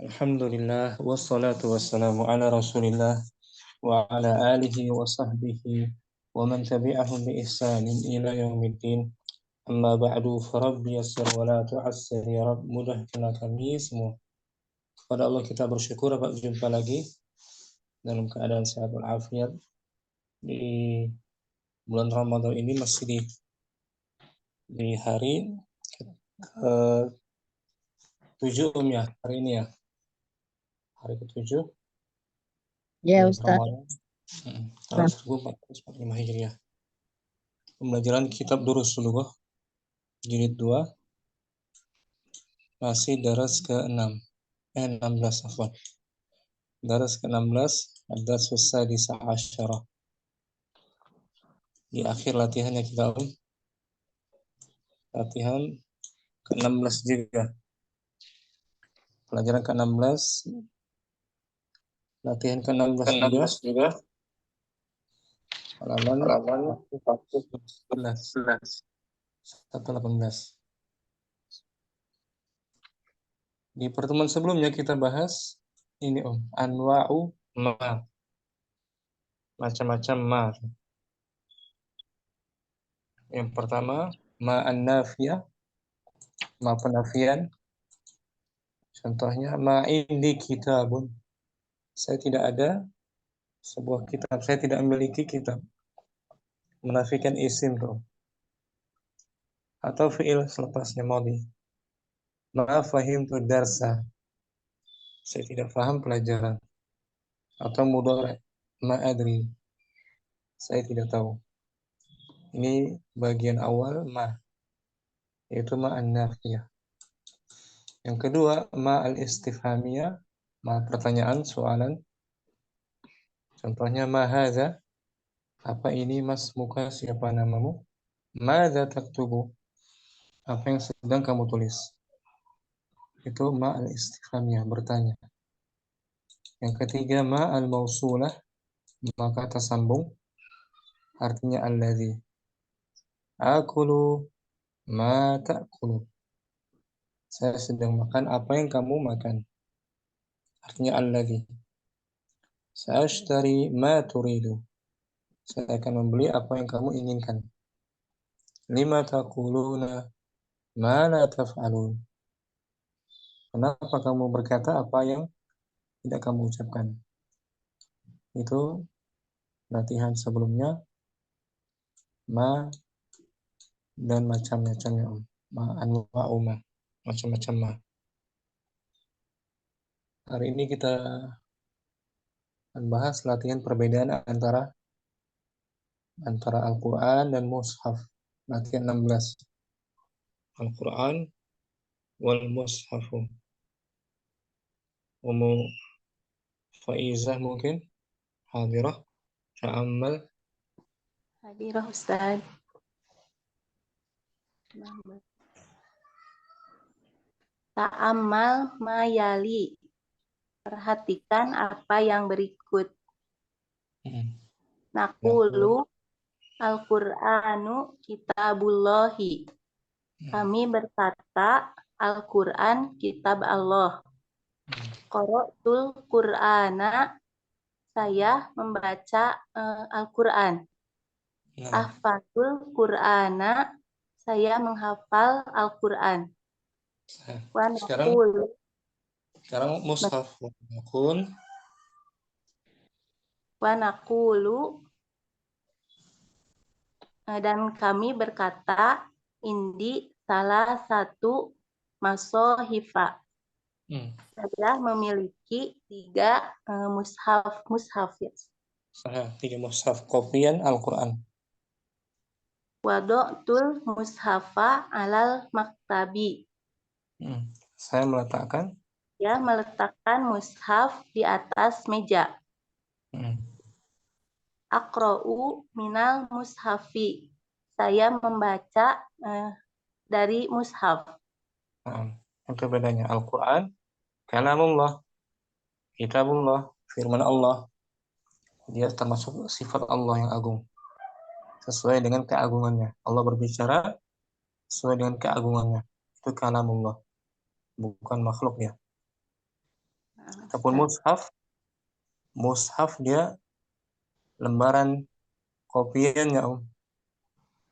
Alhamdulillah wassalatu wassalamu ala Rasulillah wa ala alihi wa sahbihi wa man tabi'ahum bi ihsanin ila yaumiddin. Amma ba'du, farabbi yassir wa la tu'assir, ya Rabb, mudahkanlah kami semua. Kepada Allah kita bersyukur dapat berjumpa lagi dalam keadaan sehat walafiat di bulan Ramadan ini, masih di hari ke-7 ya, hari ini ya, hari ke-7 Ya, bulan Ustaz. Ramadan tahun 1445 Hijriah. Pembelajaran kitab Durus Lughah jilid 2, masih daras ke-6 16 afwan. Daras ke-16, ad-darsus sadis asyara. Di akhir latihannya kita latihan ke-16 juga. Pelajaran ke-16, latihan ke-16 juga. Halaman 118. Di pertemuan sebelumnya kita bahas ini anwa'u ma. Macam-macam ma. Yang pertama, ma an-nafiyah, ma penafian. Contohnya, ma indi kitabun. Saya tidak ada sebuah kitab, saya tidak memiliki kitab. Menafikan isim tuh. Atau fi'il selepasnya madhi. Ma fahimtu darsa. Saya tidak paham pelajaran. Atau mudhari', ma adri. Saya tidak tahu. Ini bagian awal ma, yaitu ma an-nafiyah. Yang kedua, ma al-istifhamiyah, ma pertanyaan, soalan. Contohnya, ma hadza, apa ini mas, muka, siapa namamu? Madza taktubu, apa yang sedang kamu tulis? Itu ma al-istifhamiyah, bertanya. Yang ketiga, ma al-mausulah, ma kata sambung, artinya alladzi. Akulu ma ta'kulu, saya sedang makan apa yang kamu makan, artinya alladzi. Sa'ashtari ma turidu, saya akan membeli apa yang kamu inginkan. Lima taquluna ma la taf'alun, kenapa kamu berkata apa yang tidak kamu ucapkan. Itu latihan sebelumnya, ma dan macam-macamnya, ma anwa'u ma, macam-macam ma. Hari ini kita akan bahas latihan perbedaan antara Al-Quran dan Mushaf. Latihan 16. Al-Quran wal Mushafu. Umu Faizah mungkin hadirah, ta'ammal. Hadirah, Ustaz. Ta'ammal mayali. Perhatikan apa yang berikut. Naqulu Al-Qur'anu kitabullahi. Kami berkata, Al-Qur'an kitab Allah. Qara'tul Qur'ana, saya membaca Al-Qur'an. Ahfadzul Qur'ana, saya menghafal Al-Qur'an. Sekarang mushaf. Wa naqulu, dan kami berkata, indi salah satu masohifa. Saya memiliki 3 mushaf ya. 3 mushaf kopian Al-Quran. Wado'tul mushafa alal maktabi. Saya meletakkan mushaf di atas meja. Aqra'u minal mushafi. Saya membaca dari mushaf. Itu bedanya. Al-Quran kalamullah, kitabullah, firman Allah. Dia termasuk sifat Allah yang agung, sesuai dengan keagungannya. Allah berbicara sesuai dengan keagungannya. Itu kalamullah, bukan makhluk ya. Ataupun mushaf dia lembaran kopiannya,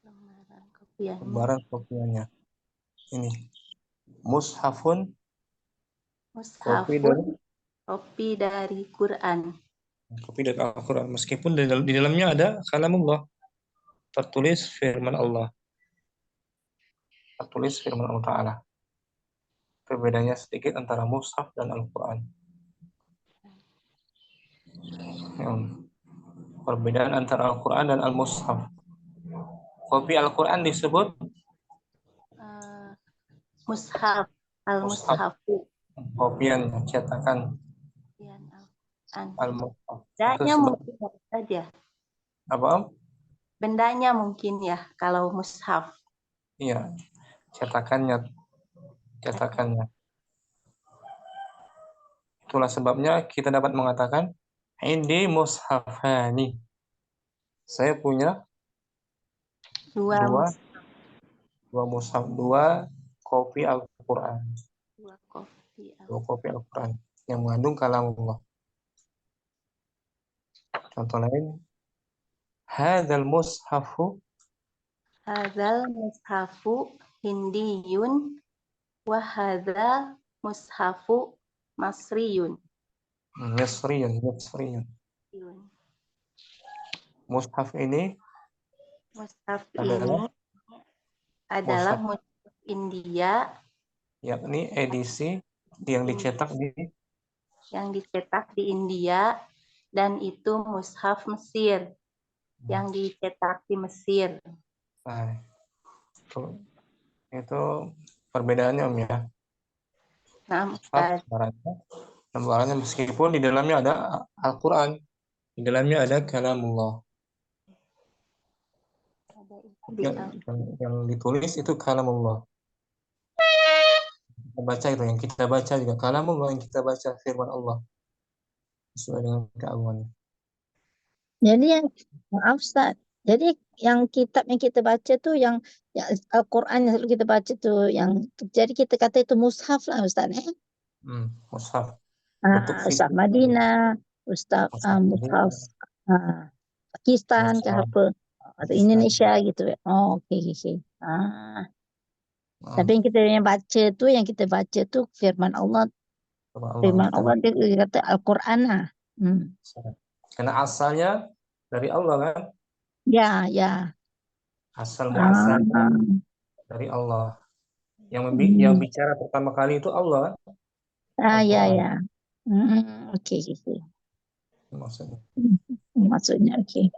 Lembaran kopiannya. lembaran kopiannya. Ini mushafun, kopi dari Quran. Kopi dari Al-Quran. Meskipun di dalamnya ada kalamullah, tertulis firman Allah, tertulis firman Allah Ta'ala. Perbedaannya sedikit antara mushaf dan Al-Quran. Perbedaan antara Al-Quran dan Al-Mushaf. Kopi Al-Quran disebut Mushaf. Al-Mushafu. Kopian cetakan Al-Mushaf. Bendanya mungkin saja. Apa? Bendanya mungkin ya kalau mushaf. Iya, cetakannya. Itulah sebabnya kita dapat mengatakan indi mushafani. Saya punya dua mushaf, dua kopi Al-Quran. Dua kopi Al-Quran yang mengandung kalamullah. Contoh lain, hadzal mushafu hindiyun wa hadzal mushafu masriyun. Misriyun. Mushaf ini adalah mushaf India, yakni edisi yang dicetak di India, dan itu mushaf Mesir yang dicetak di Mesir. Nah, itu perbedaannya Om ya. Nah, lembarannya meskipun di dalamnya ada Al-Quran, di dalamnya ada kalamullah. Yang ditulis itu kalamullah. Yang kita baca juga kalamullah, yang kita baca firman Allah sesuai dengan keagungannya. Jadi maaf Ustaz. Jadi yang kitab yang kita baca tuh yang Al-Quran yang selalu kita baca tuh jadi kita kata itu mushaf lah Ustaz ya. Mushaf. Ustaz Madinah, Ustaz mushaf Pakistan ke apa atau Indonesia gitu ya. Oh, oke. Tapi yang kita baca tuh firman Allah. Firman Allah dia kata Al-Quran lah. Karena asalnya dari Allah kan? Ya. Asal muasalnya dari Allah. Yang bicara pertama kali itu Allah kan? Ya. Oke. Maksudnya oke.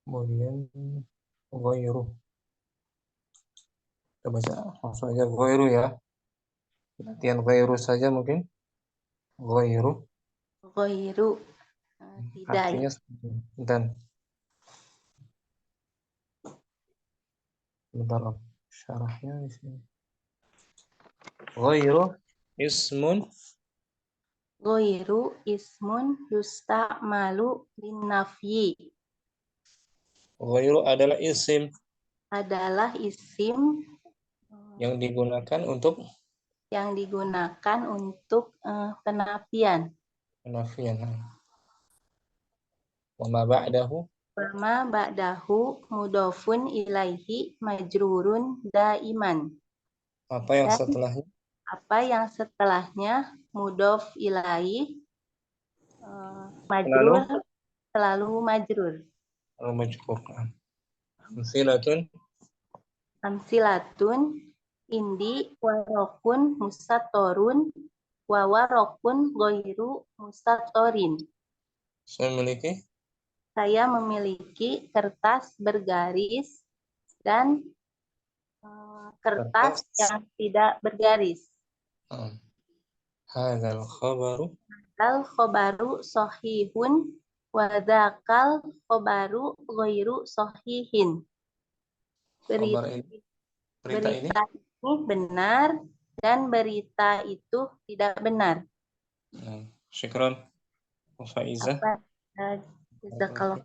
Kemudian ghairu. Kita baca langsung aja ghairu ya. Latihan ghairu saja mungkin. Ghairu. Tidak. Artinya dan. Bentar Om. Syarahnya di sini. Ghairu ismun yusta'malu linnafyi. Ghairu adalah isim yang digunakan untuk penafian. Wa ma ba'dahu mudhofun ilaihi majrurun daiman. Apa yang setelahnya mudhof ilaihi majrur selalu majrur. Amsilatun indi warokun musatorun wa warokun ghairu musatorin. Saya memiliki kertas bergaris dan kertas yang tidak bergaris. Hadzal khabaru sahihun wa dzakal khabaru ghairu sahihin. Berita ini benar dan berita itu tidak benar. Syukran. Faizah. Jazakallah.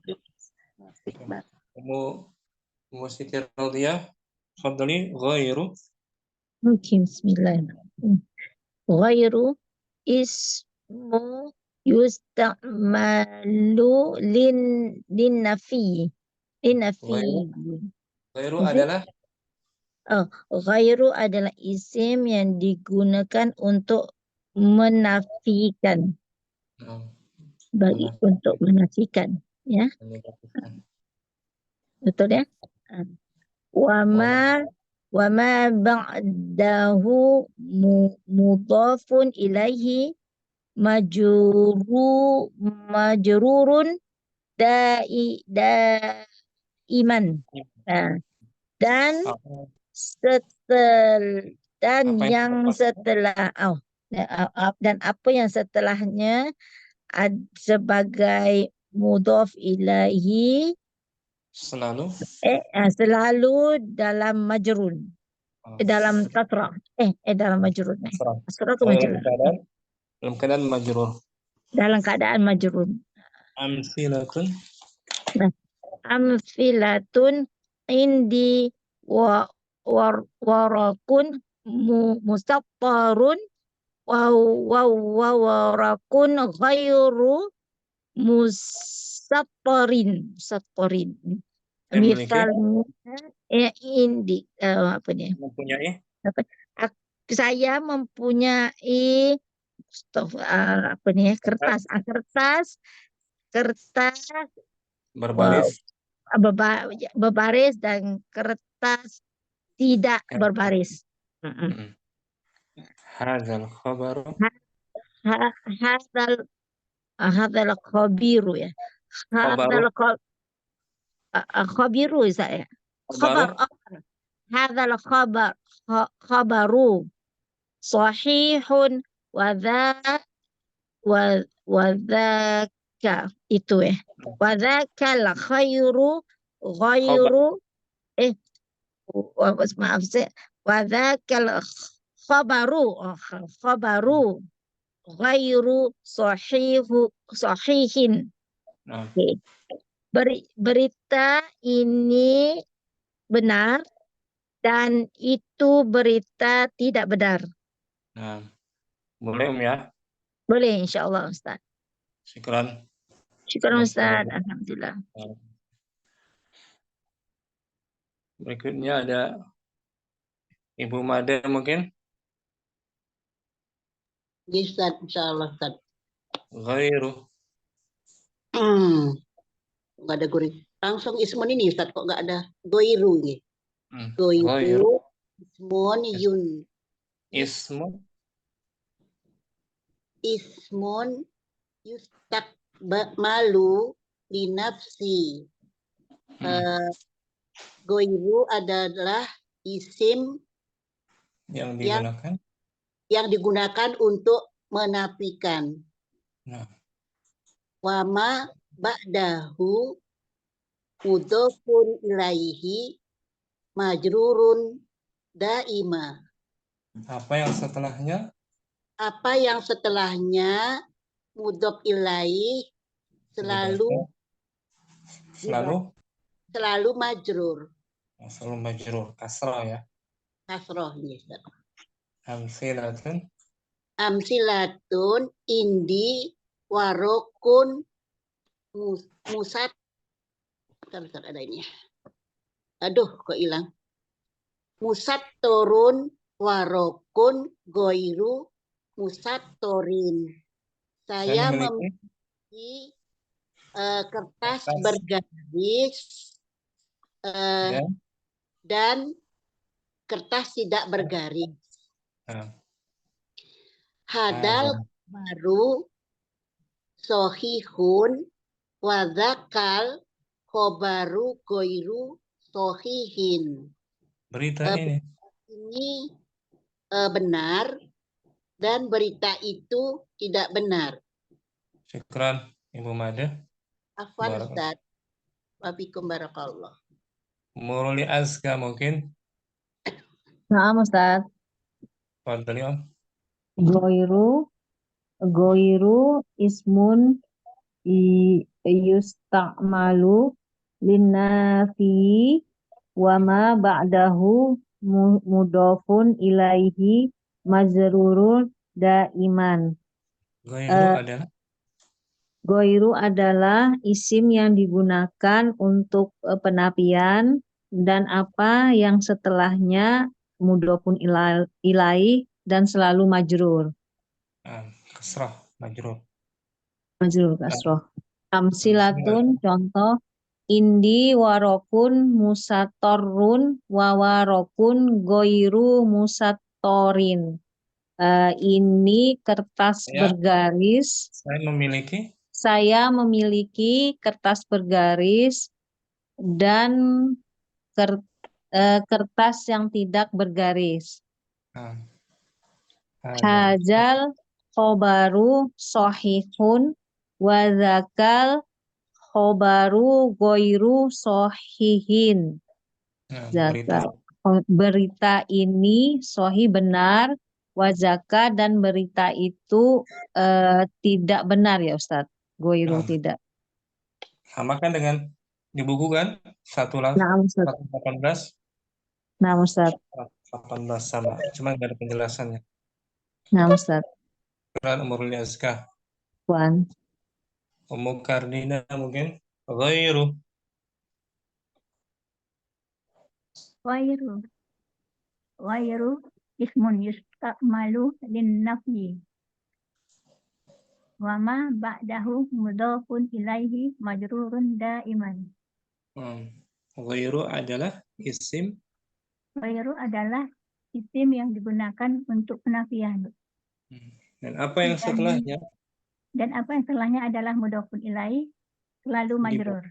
Umu Siti Radhiyah, fadli ghairu Oke, bismillahirrahmanirrahim. Ghairu ismu yusta'malu lin nafi. Ghairu, ghairu Is it? adalah Ghairu adalah isim yang digunakan untuk menafikan, untuk menafikan, ya, menafikan. betul ya. Wama ba'dahu mudhafun ilaihi majrurun daiman. Nah, dan dan apa yang setelahnya sebagai mudhaf ilaihi selalu dalam majrun, dalam kasrah, dalam majrun, kasrah atau majrun, dalam keadaan majrur. dalam keadaan majrun. Amsilatun, Amfilatun indi warakun mustaqarun warakun ghairu musaqarin. Misalnya indi apa nih? mempunyai Saya mempunyai apa nih? Kertas berbaris. berbaris dan kertas tidak berbaris. Hadzal khabaru, Hadzal khabiru ya. Khabiru saya. Hadzal khabaru sahihun wa itu ya. Wa dzakal khairu ghairu maaf saya. Wa dzakal khabaru ghairu sahihin. Okay. Berita ini benar dan itu berita tidak benar. Boleh ya? Boleh, insyaallah Ustaz. Syukran Ustaz. Alhamdulillah. Berikutnya ada Ibu Made mungkin. Ustaz, insyaallah Ustaz. Ghairu. Nggak ada goreng. Langsung ismun ini Ustaz, kok nggak ada goiru nih. Ghairu. Ismun yun. Ismun yustaqmalu linafsi. Goiru adalah isim yang digunakan untuk menafikan. Wama ba'dahu mudhofun ilaihi majrurun daima. Apa yang setelahnya? Apa yang setelahnya mudhof ilaihi selalu majrur. Selalu majrur, kasrah ya. Kasrah ya. Amsilatun indi warokun musat. Bentar, ada ini. Aduh, kok hilang. Musat torun warokun goiru musat torin. Saya memiliki kertas bergaris dan kertas tidak bergaris. Hadal baru sohihun wadzakal khobaru goiru sohihin. Berita ini benar dan berita itu tidak benar. Syukran Ibu Made. Afwan Ustaz. Wabikum barakallah. Muruli Azka mungkin. Naam Ustaz. Fadhali Om. Goiru ismun yusta'malu linnafi wa ma ba'dahu mudhofun ilaihi majrurun daiman. Ghairu adalah Goiru adalah isim yang digunakan untuk penafian dan apa yang setelahnya mudhofun ilaih dan selalu majrur. kasrah majrur. Majrur kasroh. Amsilatun contoh indi warokun musatorun wawarokun goiru musatorin. Ini kertas Ya. bergaris. Saya memiliki Saya memiliki kertas bergaris dan kertas yang tidak bergaris. Hajal khobaru sohihun wadzakal khobaru goiru sohihin. Berita ini sohi benar, wazaka dan berita itu tidak benar ya Ustadz. Goiru tidak. sama kan dengan di buku kan? 118. Nah Ustadz. 18 sama, cuma nggak ada penjelasannya. Nah Ustadz. Quran umurul azkah. Wan. Umum Kardina mungkin ghairu. Ghairu ismun yusta'malu lin-nafyi. Wa ma ba'dahu mudhafun ilaihi majrurun daiman. Ghairu adalah isim. Ghairu adalah isim yang digunakan untuk penafian. Dan apa yang setelahnya? Dan apa yang setelahnya adalah mudhafun ilaihi selalu majrur.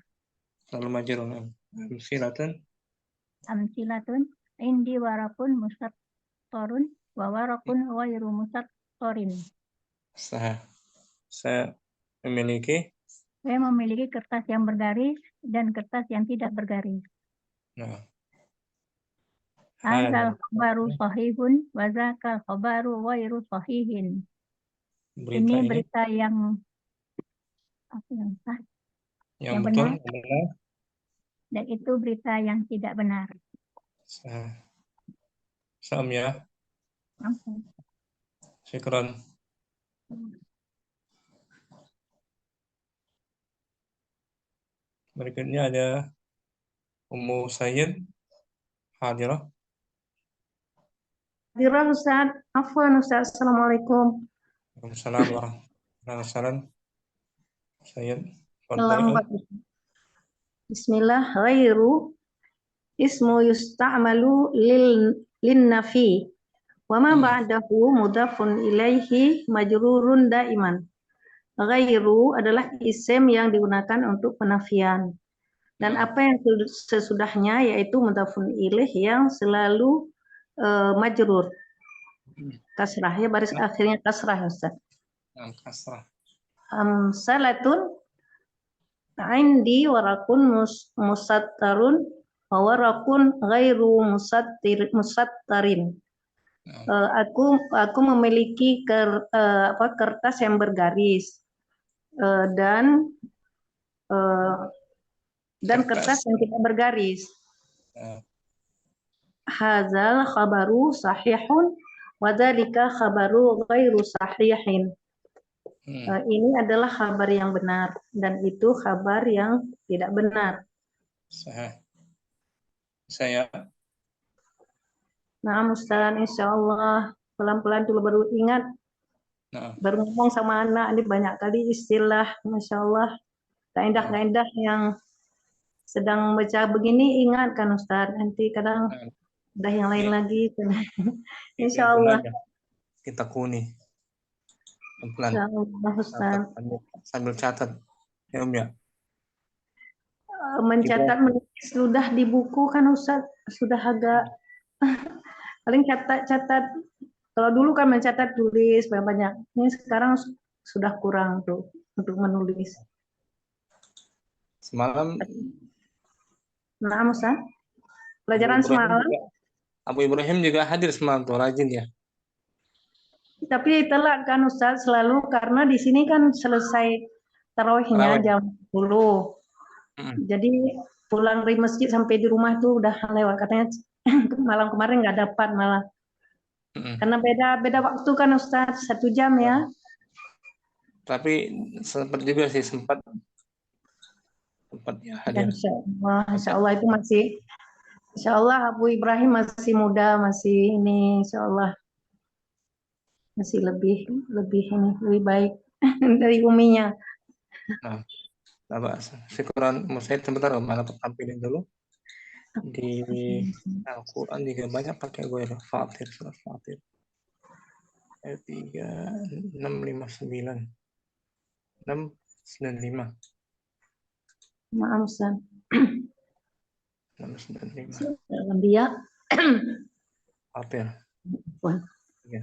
Selalu majrur. Amsilatun indi warakun musattorun wa warakun ghairu musattorin. Saya memiliki kertas yang bergaris dan kertas yang tidak bergaris. Hadzal khabaru sahihun wa dzakal khabaru ghairu sahihin. Ini berita yang sah, yang benar, dan itu berita yang tidak benar. Sam ya. Syukran. Berikutnya ada Ummu Sayyid hadirah. Hadirah Ustaz. Afwan Ustaz. Assalamualaikum. Waalaikumsalam warahmatullahi wabarakatuh. Sayyid. Bismillah. Ghairu ismu yusta'malu lin-nafi. Wa ma ba'dahu mudhafun ilaihi majrurun daiman. Ghairu adalah isim yang digunakan untuk penafian. Dan apa yang sesudahnya yaitu mudhafun ilaih yang selalu majrur. Kasrah ya, baris akhirnya kasrah Ustaz. Kasrah. Salatun indi warakun musattarun wa warakun ghairu musattarin. Aku memiliki kertas yang bergaris dan kertas yang tidak bergaris. Hadzal khabaru sahihun wa dzalika khabaru ghairu sahihin. Ini adalah kabar yang benar dan itu kabar yang tidak benar. Saya. Nah, Ustaz, insyaallah pelan-pelan dulu baru ingat. Baru ngomong sama anak, ini banyak kali istilah, Masya Allah. Kaidah-kaidah yang sedang baca begini ingat kan Ustaz. Nanti kadang udah yang lain lagi. Insya Allah. Kita kuni. Pelan. Sambil catat. Ya ya. Mencatat menulis sudah di buku kan Ustaz. Sudah agak paling catat. Kalau dulu kan mencatat tulis banyak. Ini sekarang sudah kurang tuh untuk menulis. Semalam. Nah, Ustaz. Pelajaran semalam. Abu Ibrahim juga hadir semalam tuh, rajin ya. Tapi telat kan Ustaz selalu karena di sini kan selesai tarawihnya jam 10. Jadi pulang dari masjid sampai di rumah tuh udah lewat, katanya Malam kemarin nggak dapat malah. Karena beda waktu kan Ustaz, 1 jam ya. Tapi sempat juga sih, sempat ya hadir. Insya Allah itu masih, Insya Allah Abu Ibrahim masih muda, masih ini, Insya Allah masih lebih ini lebih baik dari uminya. Nah, syukuran Musaid sebentar mana tampilin dulu. Di Al-Quran juga banyak pakai gue Fatir, surat Fatir. Ayat 3, 6, 5, 9. 6, 9, 5. Maaf Ustaz. 6, 9, 5. Dalam dia. Fatir. Ya.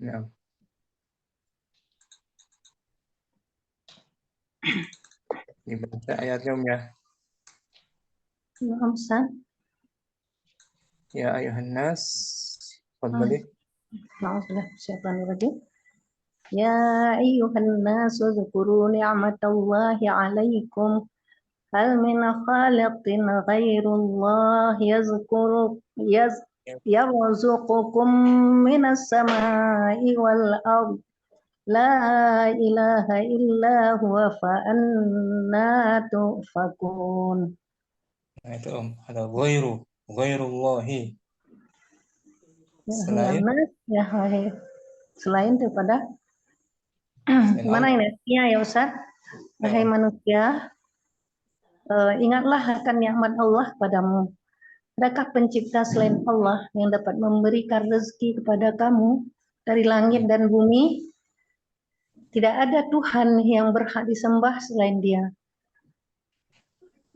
Ya. Dibaca ayatnya ya. Maaf Ustaz. Ya ayuhan nas. Fadbali. Maaf sudah syaitan lagi. Ya ayyuhan nas uzkuru ni'matallahi 'alaikum. Hal min khaliqin ghairullah yarzuqukum minas samai wal ard. La ilaha illa huwa fa anna tufakun. Nah itu ada ghairullahi. Selain Selain daripada gimana ini artinya ya Ustaz? Wahai manusia, ingatlah akan nikmat Allah padamu. Adakah pencipta selain Allah yang dapat memberikan rezeki kepada kamu dari langit dan bumi? Tidak ada Tuhan yang berhak disembah selain Dia.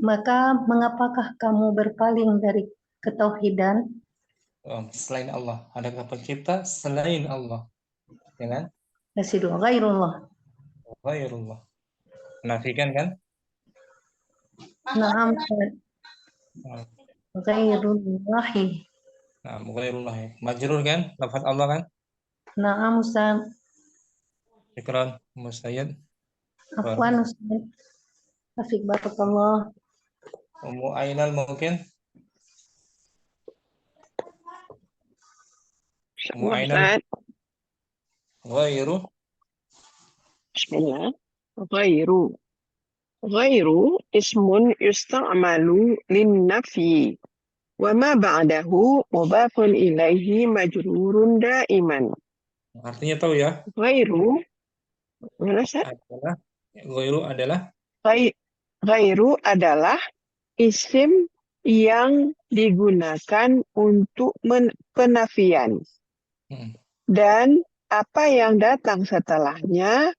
Maka mengapakah kamu berpaling dari ketauhidan? Selain Allah, adakah pencipta selain Allah? Ya kan? Nasidu ghairullah. Ghairullah. Menafikan kan? Naam. Ghairullahi. Nah, ghairullahi. Majrur kan? Lafaz Allah kan? Naam Ustaz. Syukran, Musayyid. Afwan Ustaz. Afik barakallah. Ummu Ainal mungkin? Ummu Ainal. Ghairu. Bismillah. Ghairu ismun yusta'malu lin-nafyi wa ma ba'dahu mudhafun ilaihi majrurun daiman. Artinya tahu ya? Ghairu mana Ustaz? Ghairu adalah isim yang digunakan untuk penafian. Dan apa yang datang setelahnya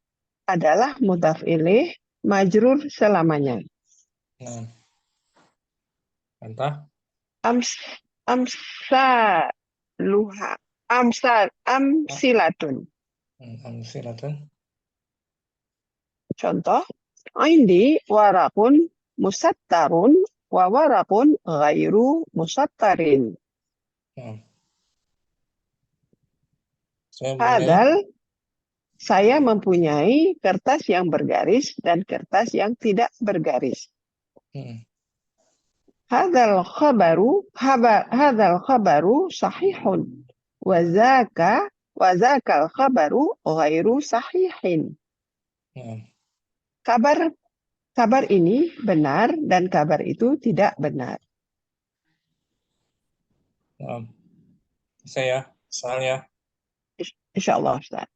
adalah mudhaf ilaih majrur selamanya. Entah. Amsilatun. Amsilatun. Contoh, indi warakun musattarun wa warakun ghairu musattarin. Saya mempunyai kertas yang bergaris dan kertas yang tidak bergaris. Hadzal khabaru sahihun wa zakal khabaru ghairu sahihin. Kabar ini benar dan kabar itu tidak benar. Soalnya. Insyaallah Ustaz.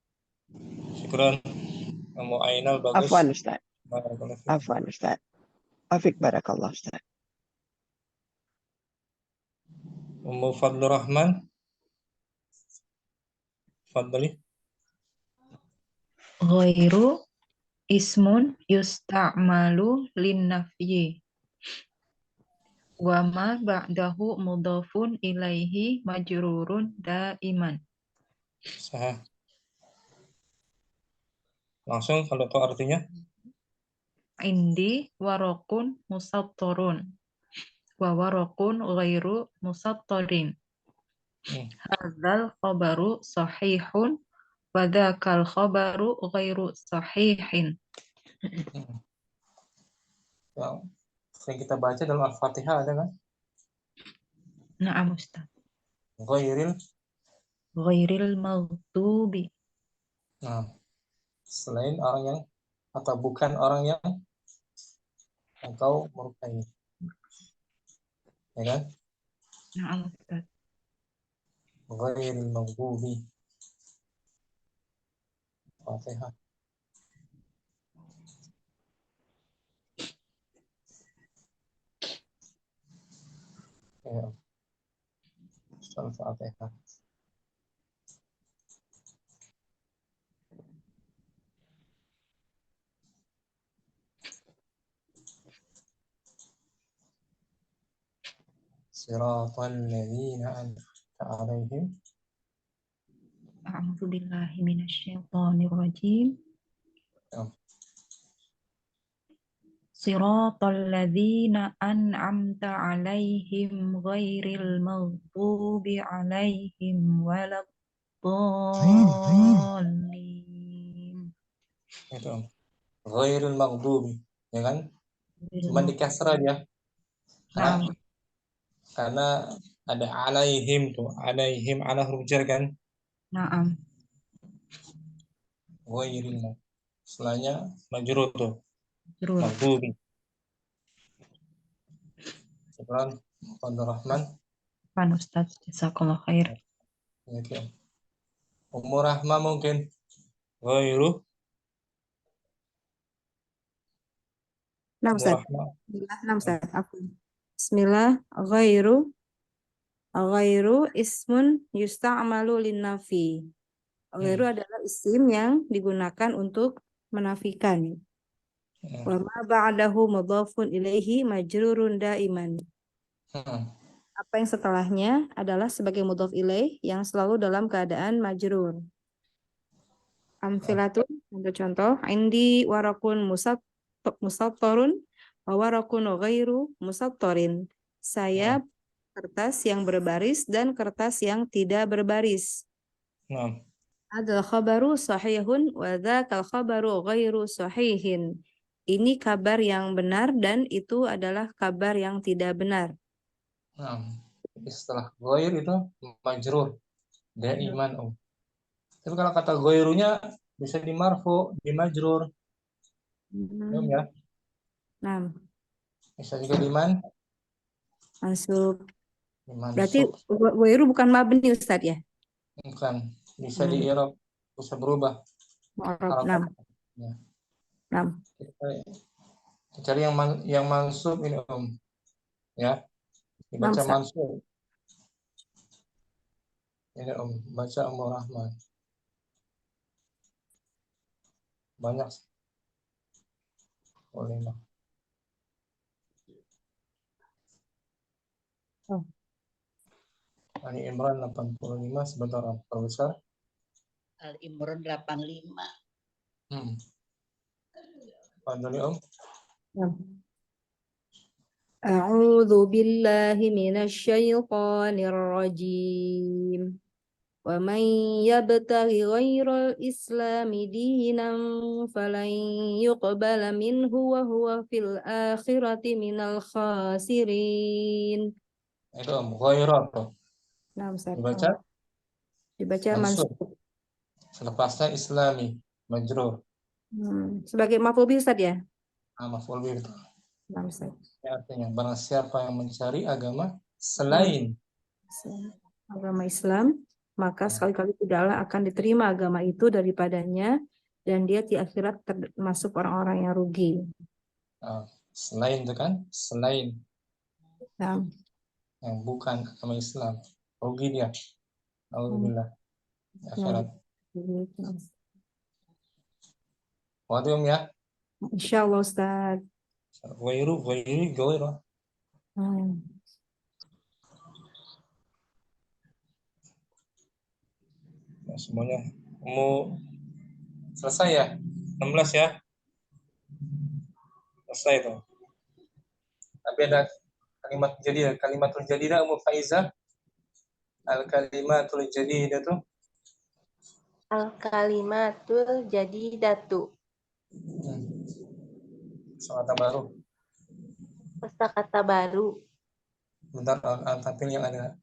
Syukran. Ummu Ainal bagus. Afwan Ustaz. Afik barakallah Ustaz. Ummu Fadlur Rahman. Fadli. Ghairu ismun yusta'malu lin-nafyi Wa ma ba'dahu mudhafun ilaihi majrurun daiman. Sah. Langsung kalau tahu artinya? Indi warokun musattorun. Wa warokun ghairu musattorin. Hadzal khabaru sahihun wa dzakal khabaru ghairu sahihin. Yang sering kita baca dalam Al-Fatihah ada kan? Na'am Ustaz. Ghairil maghdubi. Nah, selain orang yang atau bukan orang yang engkau murkai. Ya kan? Na'am Ustaz. Ghairil maghdubi. Fatihah. Ya. Al-Fatihah. Siratal ladzina an'amta 'alaihim. A'udzu billahi minasyaitonir rajim. Siratal ladzina an'amta 'alaihim ghairil maghdubi 'alaihim waladdallin. Itu ghairil maghdubi, ya kan? Cuma di kasrah dia. Karena ada alaihim tuh, alaihim ala huruf jar kan? Naam. Ghairil. Setelahnya majrur tuh. Majrur. Maghdubi. Syukran, Abdul Rahman. Pan Ustaz, jazakallah khair. Oke. Umur Rahma mungkin ghairu. Nah Ustaz. Nah Ustaz, Bismillah, ghairu ismun yusta'malu linnafi. Ghairu adalah isim yang digunakan untuk menafikan. Wa ma ba'dahu mudhafun ilaihi majrurun daiman. Apa yang setelahnya adalah sebagai mudhaf ilaih yang selalu dalam keadaan majrur. Amfilatun, contoh, indi warakun musattorun wa warakun ghairu musattorin. Saya kertas yang berbaris dan kertas yang tidak berbaris. Adzal khabaru sahihun wa dzakal khabaru ghairu sahihin. Ini kabar yang benar dan itu adalah kabar yang tidak benar. Nah, istilah ghair itu majrur daiman. Tapi kalau kata ghairunya bisa di marfu, di majrur. Ya. Nah. Bisa juga di mansub. Berarti ghairu bukan mabni Ustaz ya? Bukan. Bisa di i'rab, bisa berubah. Nah. Cari yang mansub ini ya. Dibaca mansub. Ini baca Umur Rahman. Banyak. Boleh. Ali Imran 85 sebentar perbesar. Al Imran 85. Fadhali A'udzu billahi minasyaitonir rajim. Wa man yabtaghi ghairal islami dinan falan yuqbala minhu wa huwa fil akhirati minal khasirin. Itu ghairat. Nah, dibaca mansub. Selepasnya islami, majrur. Sebagai maf'ul bih Ustaz ya? Maf'ul bih betul. Nah, Ustaz. Artinya barang siapa yang mencari agama selain agama Islam, maka sekali-kali tidaklah akan diterima agama itu daripadanya dan dia di akhirat termasuk orang-orang yang rugi. Selain itu kan, selain yang bukan agama Islam, rugi dia. Alhamdulillah. Akhirat. Waduh ya. Insyaallah Ustaz. Ghairu. Nah, semuanya mau selesai ya? 16 ya? Selesai itu. Tapi ada kalimatul jadidah Ummu Faizah. Al-kalimatul jadidah tuh Al-kalimatul jadidatu. kata baru. Kosakata baru. Bentar, Al-Fatih yang ada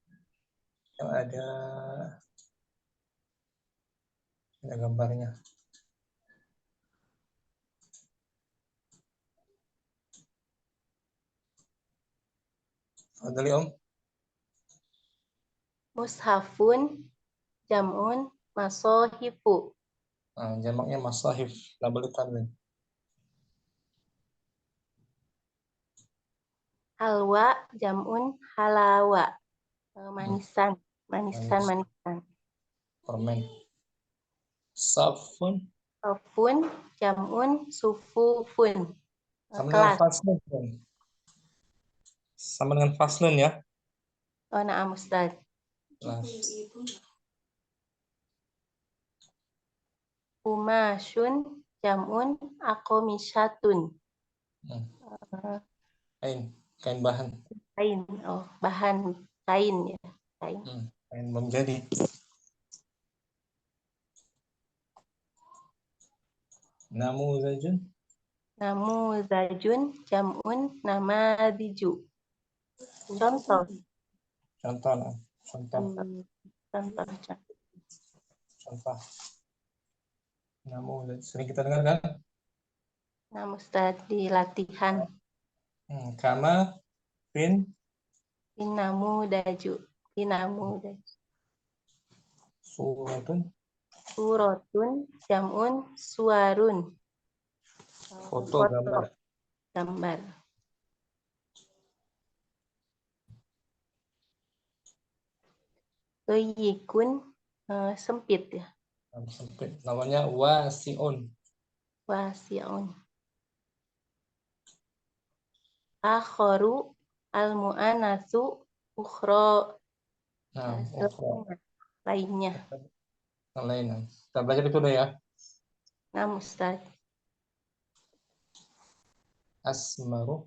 gambarnya. Fadli Om. Mushafun jam'un masohifu. Nah, jamaknya masahif, double tanwin. Halwa jam'un halawa. Manisan. Manisan. Permen. Safun. Sofun jam'un sufufun. Sama dengan Kelas. faslun. Sama dengan faslun ya. Oh, na'am Ustaz. Kelas. Umashun jam'un akomishatun. Kain bahan. Kain. Oh, bahan kain ya. Kain. Kain menjadi. Namuzajun jam'un namadiju. Contoh. Namuzaj. Sering kita dengar kan? Nah, Ustaz di latihan. Kama Namudaju. Suratun jam'un suwarun. Foto. Gambar. Toyikun sempit ya. Sempit. Namanya wasi'un. Akhoru al-mu'anasu ukhro. Lainnya. Kita belajar itu deh ya. Nah, Ustaz. Asmaru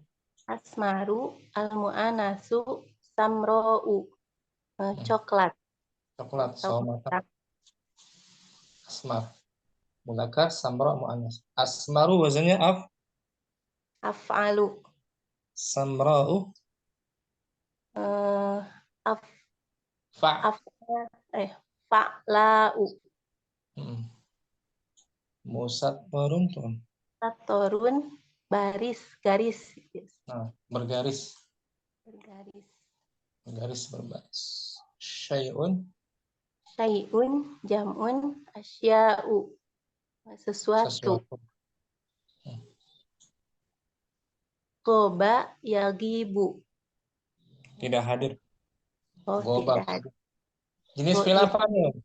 al-mu'anasu samro'u. Coklat. Somata. Asmar. Mulakar samra mu'annas. Asmaru wazannya Af'alu. Samra'u Fa'la'u. Musattorun tuh. Satorun garis. Nah, berbaris. Syai'un jam'un asya'u. Sesuatu. Goba yagibu. Tidak hadir. Oh, Goba. tidak hadir. Jenis fi'il apa nih?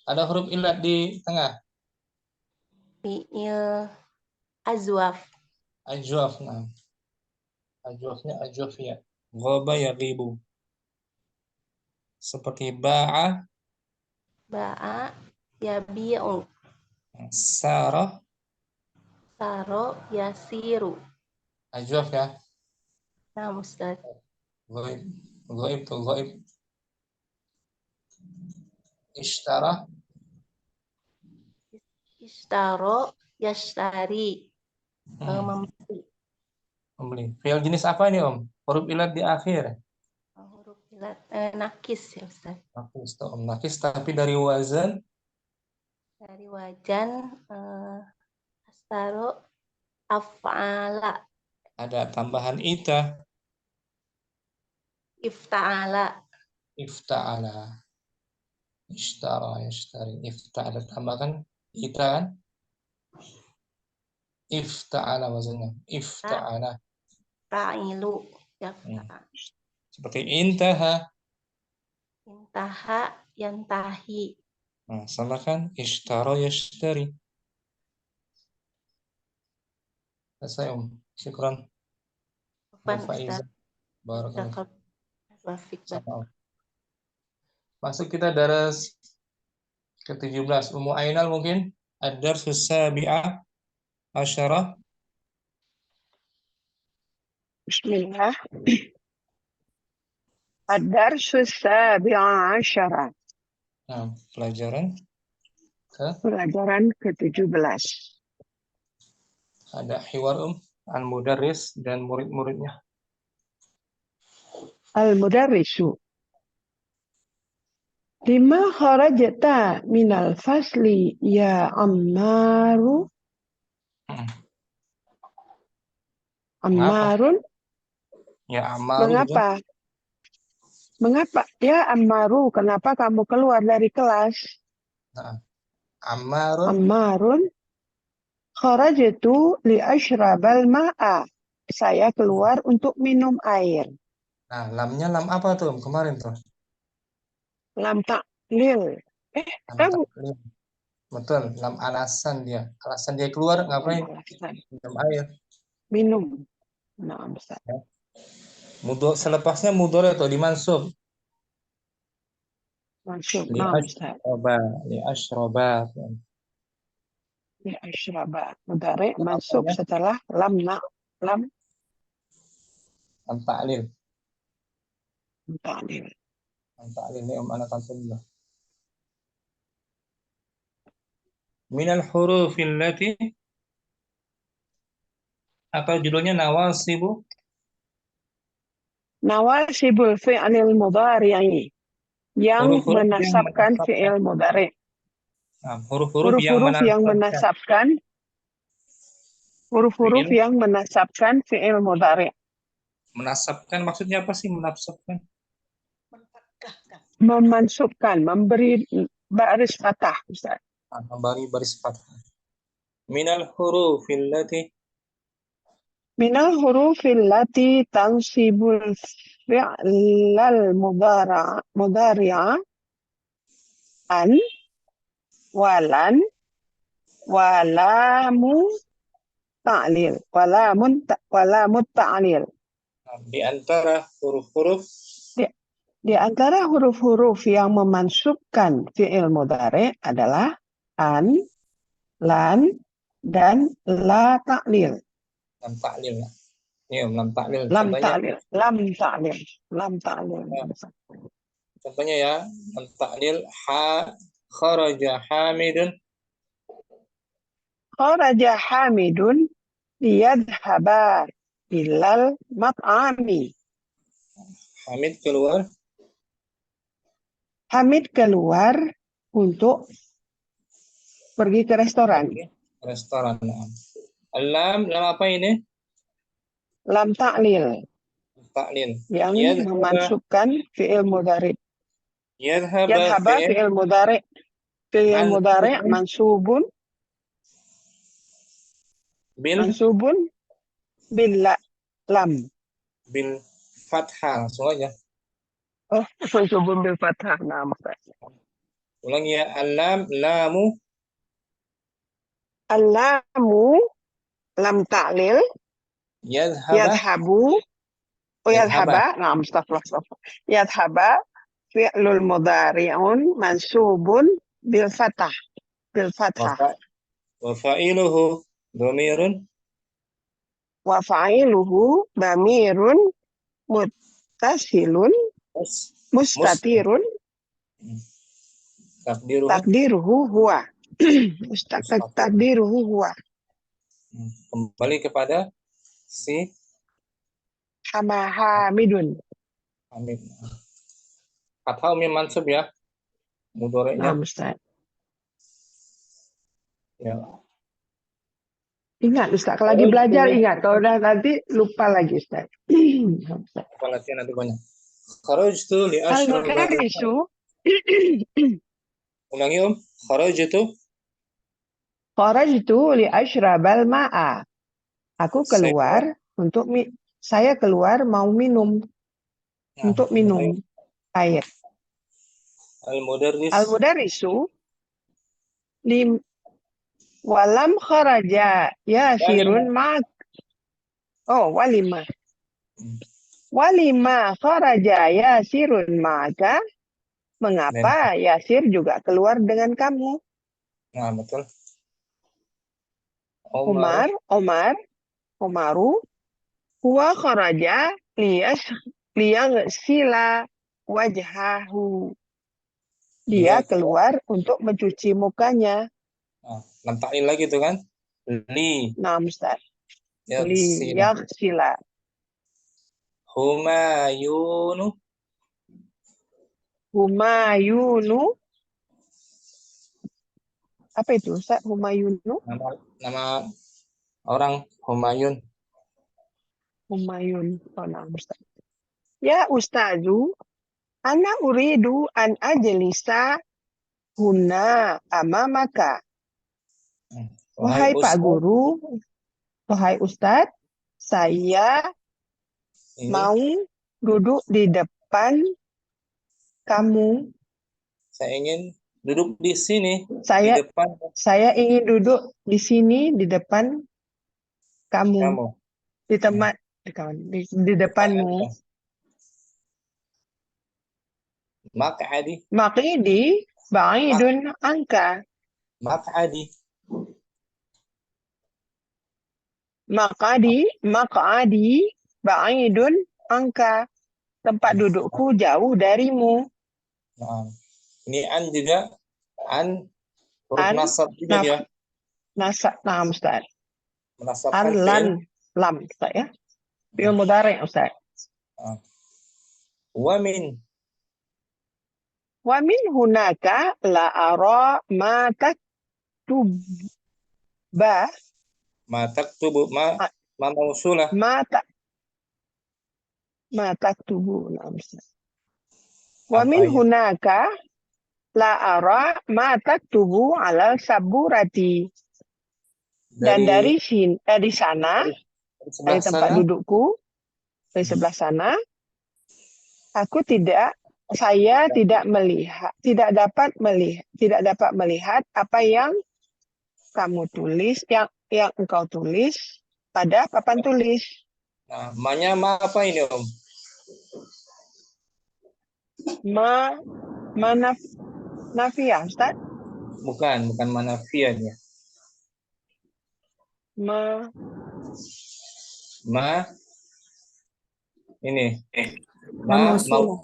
Ada huruf ilat di tengah. Fi'il azwaf. Ajwaf. Nah. Ajwafnya ajwafiyah. Goba yagibu. Seperti ba'a yabi'u. Saro yasiru. Ajwaf ya. Nah, Ustaz. Goib tuh goib. Ishtara yashtari. Membeli. Fi'il jenis apa ini Om? Huruf ilat di akhir. Huruf ilat nakis ya Ustaz. Nakis tuh Om. Nakis tapi dari wazan. Dari wajan astaro af'ala. Ada tambahan ita. Ifta'ala. Ishtara, yashtari. Ifta'ala. Tambahkan ita kan? Ifta'ala wazannya. Ifta'ala. Fa'ilu. Seperti intaha. Yantahi. Nah, sama kan? Ishtara, yashtari. Selesai Om. Syukran. Barakallah. Barakallah. Masuk kita daras ke-17. Ummu Ainal mungkin ad-darsus sabi'ah asyarah. Bismillah. Ad-darsus sabi'a asyara. Nah, pelajaran Pelajaran ke-17. ada hiwar an mudarris dan murid-muridnya. Al-mudarrisu. Lima kharajta minal fasli ya Ammaru. Ammarun. Ya Ammaru. Mengapa? Mengapa? Ya Ammaru, kenapa kamu keluar dari kelas? Nah, Ammarun. Ammarun. Kharajtu li ashrabal ma'a. Saya keluar untuk minum air. Nah, lamnya lam apa tuh kemarin tuh? Lam taklil. Lam taklil. Betul, lam alasan dia. Alasan dia keluar ngapain? Minum air. Minum. Nah, besar. Ya. Selepasnya mudhari atau dimansub? Mansub. Li Nah, besar. asyraba. Li asyraba. Mudhari mansub setelah lam lam ta'lil. Ta'lil. Ta'lil ini anak kantor. Minal hurufil lati, apa judulnya? Nawasibu. Nawasibul fi'lil mudhari'i yang menasabkan fi'il mudhari. Nah, huruf-huruf yang menasabkan fi'il mudhari. Menasabkan maksudnya apa sih menasabkan? Memansubkan, memberi baris fathah, Ustaz. Memberi baris fathah. Minal hurufil lati. Minal hurufil lati tansibul fi'lal mudhari'a an, walan, walamu ta'lil, walamut ta'lil. Di antara huruf-huruf Di antara huruf-huruf yang memansubkan fi'il mudhari adalah an, lan, dan la ta'lil. Lam ta'lil. Ya, lam ta'lil. Lam ta'lil. Lam ta'lil. Lam ta'lil. Contohnya ya, lam ta'lil kharaja Hamidun. Kharaja Hamidun liyadhhaba ilal mat'ami. Hamid keluar. Hamid keluar untuk pergi ke restoran. Restoran. Lam apa ini? Lam ta'lil. Ta'lil. Yang memansubkan fi'il mudhari. Yadhhaba fi'il mudhari. Fi'il mudhari mansubun. Mansubun bil lam. Bil fathah. Langsung aja. Oh, mansubun bil fathah. Nah, maksudnya. Ulangi ya. Al-lam, lamu. Al-lamu, lam ta'lil. Yadhabu. Oh, yadhaba. Nah, astagfirullah. Yadhaba fi'lul mudhari'un mansubun bil fathah. Bil fathah. Wa fa'iluhu dhamirun. Wa fa'iluhu dhamirun muttasilun mustatirun. Takdiruhu huwa. Takdiruhu huwa. Kembali kepada si Hamidun. Hamid. Fathah umum mansub ya. Mudhari'nya. Nah, Ustaz. Ya. Ingat Ustaz, kalau lagi belajar ingat. Kalau udah nanti lupa lagi Ustaz. Apa latihan nanti banyak. Kharajtu li ashrabal. Ulangi Kharajtu li ashrabal ma'a. Aku keluar untuk saya keluar mau minum. Untuk minum air. Al-mudarrisu walam kharaja Yasirun ma'ak. Oh, walima. Walima kharaja Yasirun maka? Mengapa Yasir juga keluar dengan kamu? Nah, betul. Umaru, huwa kharaja liyaghsila wajhahu. Dia keluar untuk mencuci mukanya. Nah, lempain lagi tuh kan. Nah, Ustaz. Yaghsila. Liyaghsila. Humayunu. Apa itu Ustaz? Humayunu? Nama orang Humayun. Humayun. Oh, nah, Ustaz. Ya Ustazu, ana uridu an ajlisa huna amamaka. Wahai Pak Guru, wahai Ustaz, saya mau duduk di depan kamu. Saya ingin duduk di sini. Saya di depan. Saya ingin duduk di sini di depan kamu. Di tempat di depanmu. Maq'adi ba'idun anka. Maq'adi ba'idun anka. Tempat dudukku jauh darimu. Nah, ini an juga huruf nasab juga dia. Nasab, nah Ustaz. Menasabkan lam Ustaz ya. Fi'il mudhari' Ustaz. Wa min hunaka la ara ma taktubu ma mausulah. Ma taktubu. Wa min hunaka la ara ma taktubu ala saburati. Dan dari sana, dari tempat dudukku, dari sebelah sana, saya tidak dapat melihat apa yang kamu tulis, yang engkau tulis pada papan tulis. Nah, ma apa ini Om? Nafiyah, Ustaz? Bukan manafiyah dia. Ini. Mausulah.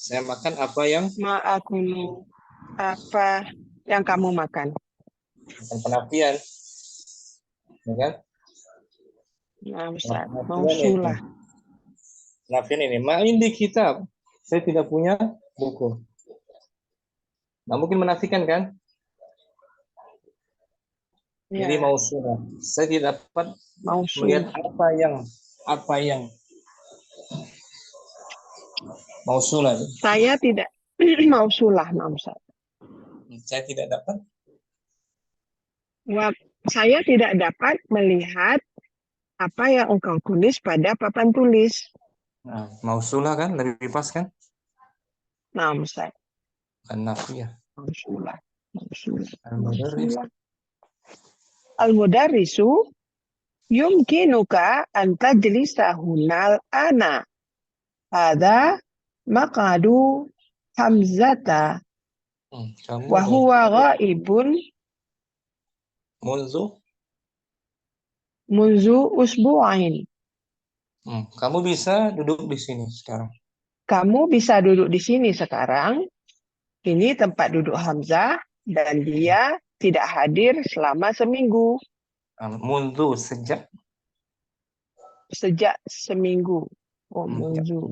Saya makan apa yang kamu makan. Bukan penafian. Ya kan? Nah, Ustaz, mausulah. Penafian ini. Indi kitab. Saya tidak punya buku. Nah, mungkin menafikan kan? Ya. Jadi mausulah. Saya tidak dapat melihat apa yang mausulah. Saya tidak mausulah, Ustaz. Saya tidak dapat. Saya tidak dapat melihat apa yang engkau tulis pada papan tulis. Nah, mausulah kan lebih pas kan? Nah, Ustaz. An-nafiyah. Mausulah. Al-mudarrisu yumkinuka an tajlisa hunal ana. Hadza maq'adu Hamzata. Wa huwa ghaibun munzu usbu'ain. Kamu bisa duduk di sini sekarang. Kamu bisa duduk di sini sekarang. Ini tempat duduk Hamzah dan dia tidak hadir selama seminggu. Mundu sejak seminggu. Oh, mundu.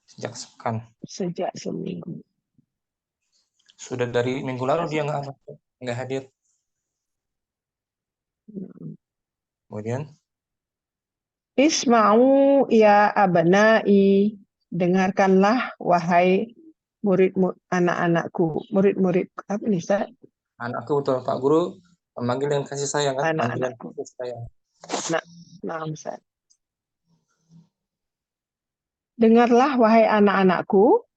Sejak sepekan. Sejak seminggu. Sudah dari minggu lalu dia nggak hadir. Kemudian Isma'u ya abnai, dengarkanlah wahai anak-anakku, murid-murid apa nih, Ustaz? Anakku, betul Pak Guru memanggil dengan kasih sayang kan? Anak-anakku. Nah, Ustaz. Dengarlah wahai anak-anakku,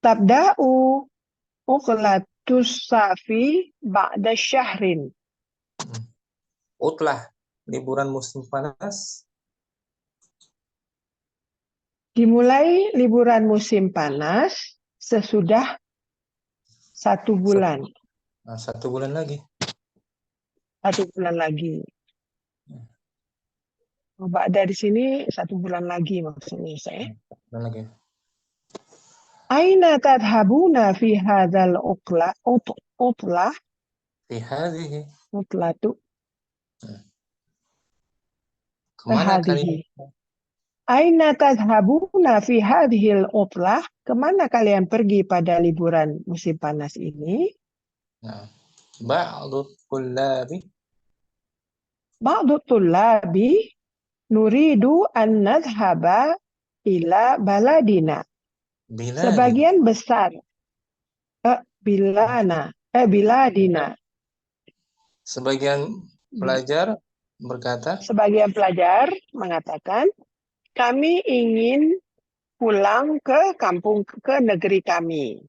tabda'u uqlatus safi ba'da syahrin. Utlah, liburan musim panas. Dimulai liburan musim panas sesudah 1 bulan. Nah, 1 bulan lagi. 1 bulan lagi. Ba'da di sini 1 bulan lagi maksudnya saya. 1 bulan lagi. Aina tadhabuna fi hadzal utlah? Fi hadhihi. Utlatu. Kemana Hadhihi. kalian? Aina tadhabuna fi hadhil utlah? Kemana kalian pergi pada liburan musim panas ini? Nah, ba'du tullabi. Ba'du tullabi nuridu an nadhhaba ila baladina. Biladin. Sebagian besar biladina. Sebagian pelajar berkata, Sebagian pelajar mengatakan, kami ingin pulang ke kampung, ke negeri kami.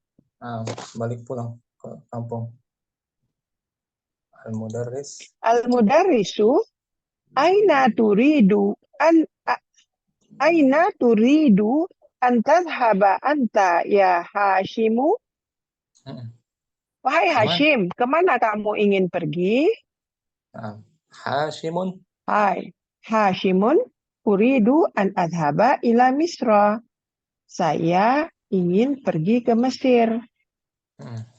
balik pulang ke kampung. Al-mudarris. Al-mudarrisu, aina turidu an tadhhaba anta ya Hashimu? Wahai Hashim, kemana kamu ingin pergi? Hashimun. Hai Hashimun, uridu an adhaba ila Misra. Saya ingin pergi ke Mesir.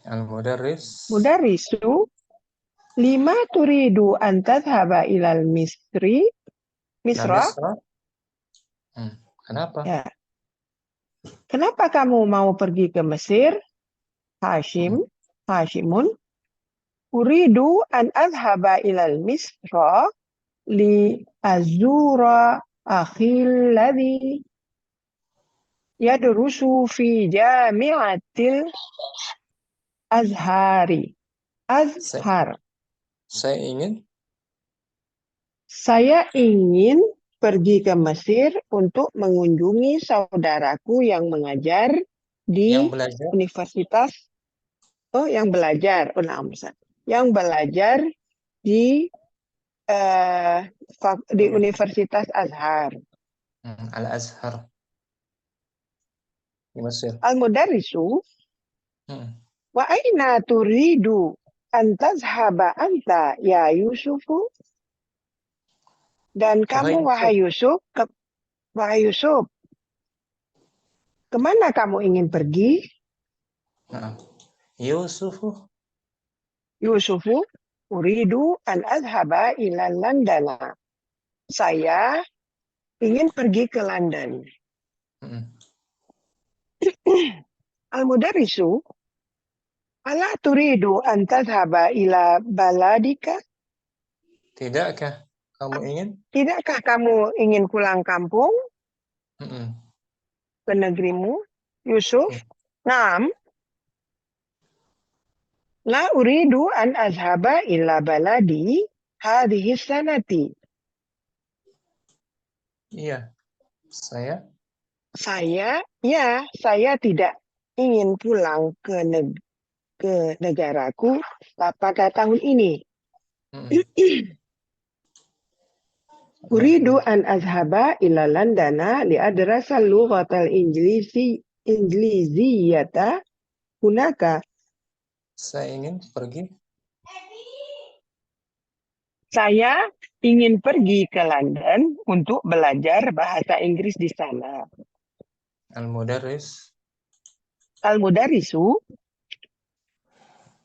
Al-mudarris. Mudarrisu, lima turidu an tadhhaba ilal Misra? Misra. Kenapa? Ya. Kenapa kamu mau pergi ke Mesir? Hashimun, uridu an adhhaba ilal Misra li azura akhil ladhi yadrusu fi jami'atil Azhar. Saya ingin pergi ke Mesir untuk mengunjungi saudaraku yang mengajar di universitas. Yang belajar di Universitas Azhar. Al-Azhar. Di Mesir. Al-mudarrisu, wa aina turidu an tazhaba anta ya Yusufu? Dan kamu wahai Yusuf, kemana kamu ingin pergi? Yusufu, uridu an adhaba ila London. Saya ingin pergi ke London. Al-mudarrisu, ala turidu an tadhhaba ila baladika? Tidakkah kamu ingin pulang kampung? Ke negerimu? Yusuf? Naam. La uridu an azhaba ila baladi hadhihi sanati. Iya. Saya tidak ingin pulang ke negaraku pada tahun ini. Uridu an azhaba ila Londana li adrasa lughatal Ingliziyata hunaka. Saya ingin pergi ke London untuk belajar bahasa Inggris di sana. Al-mudarrisu,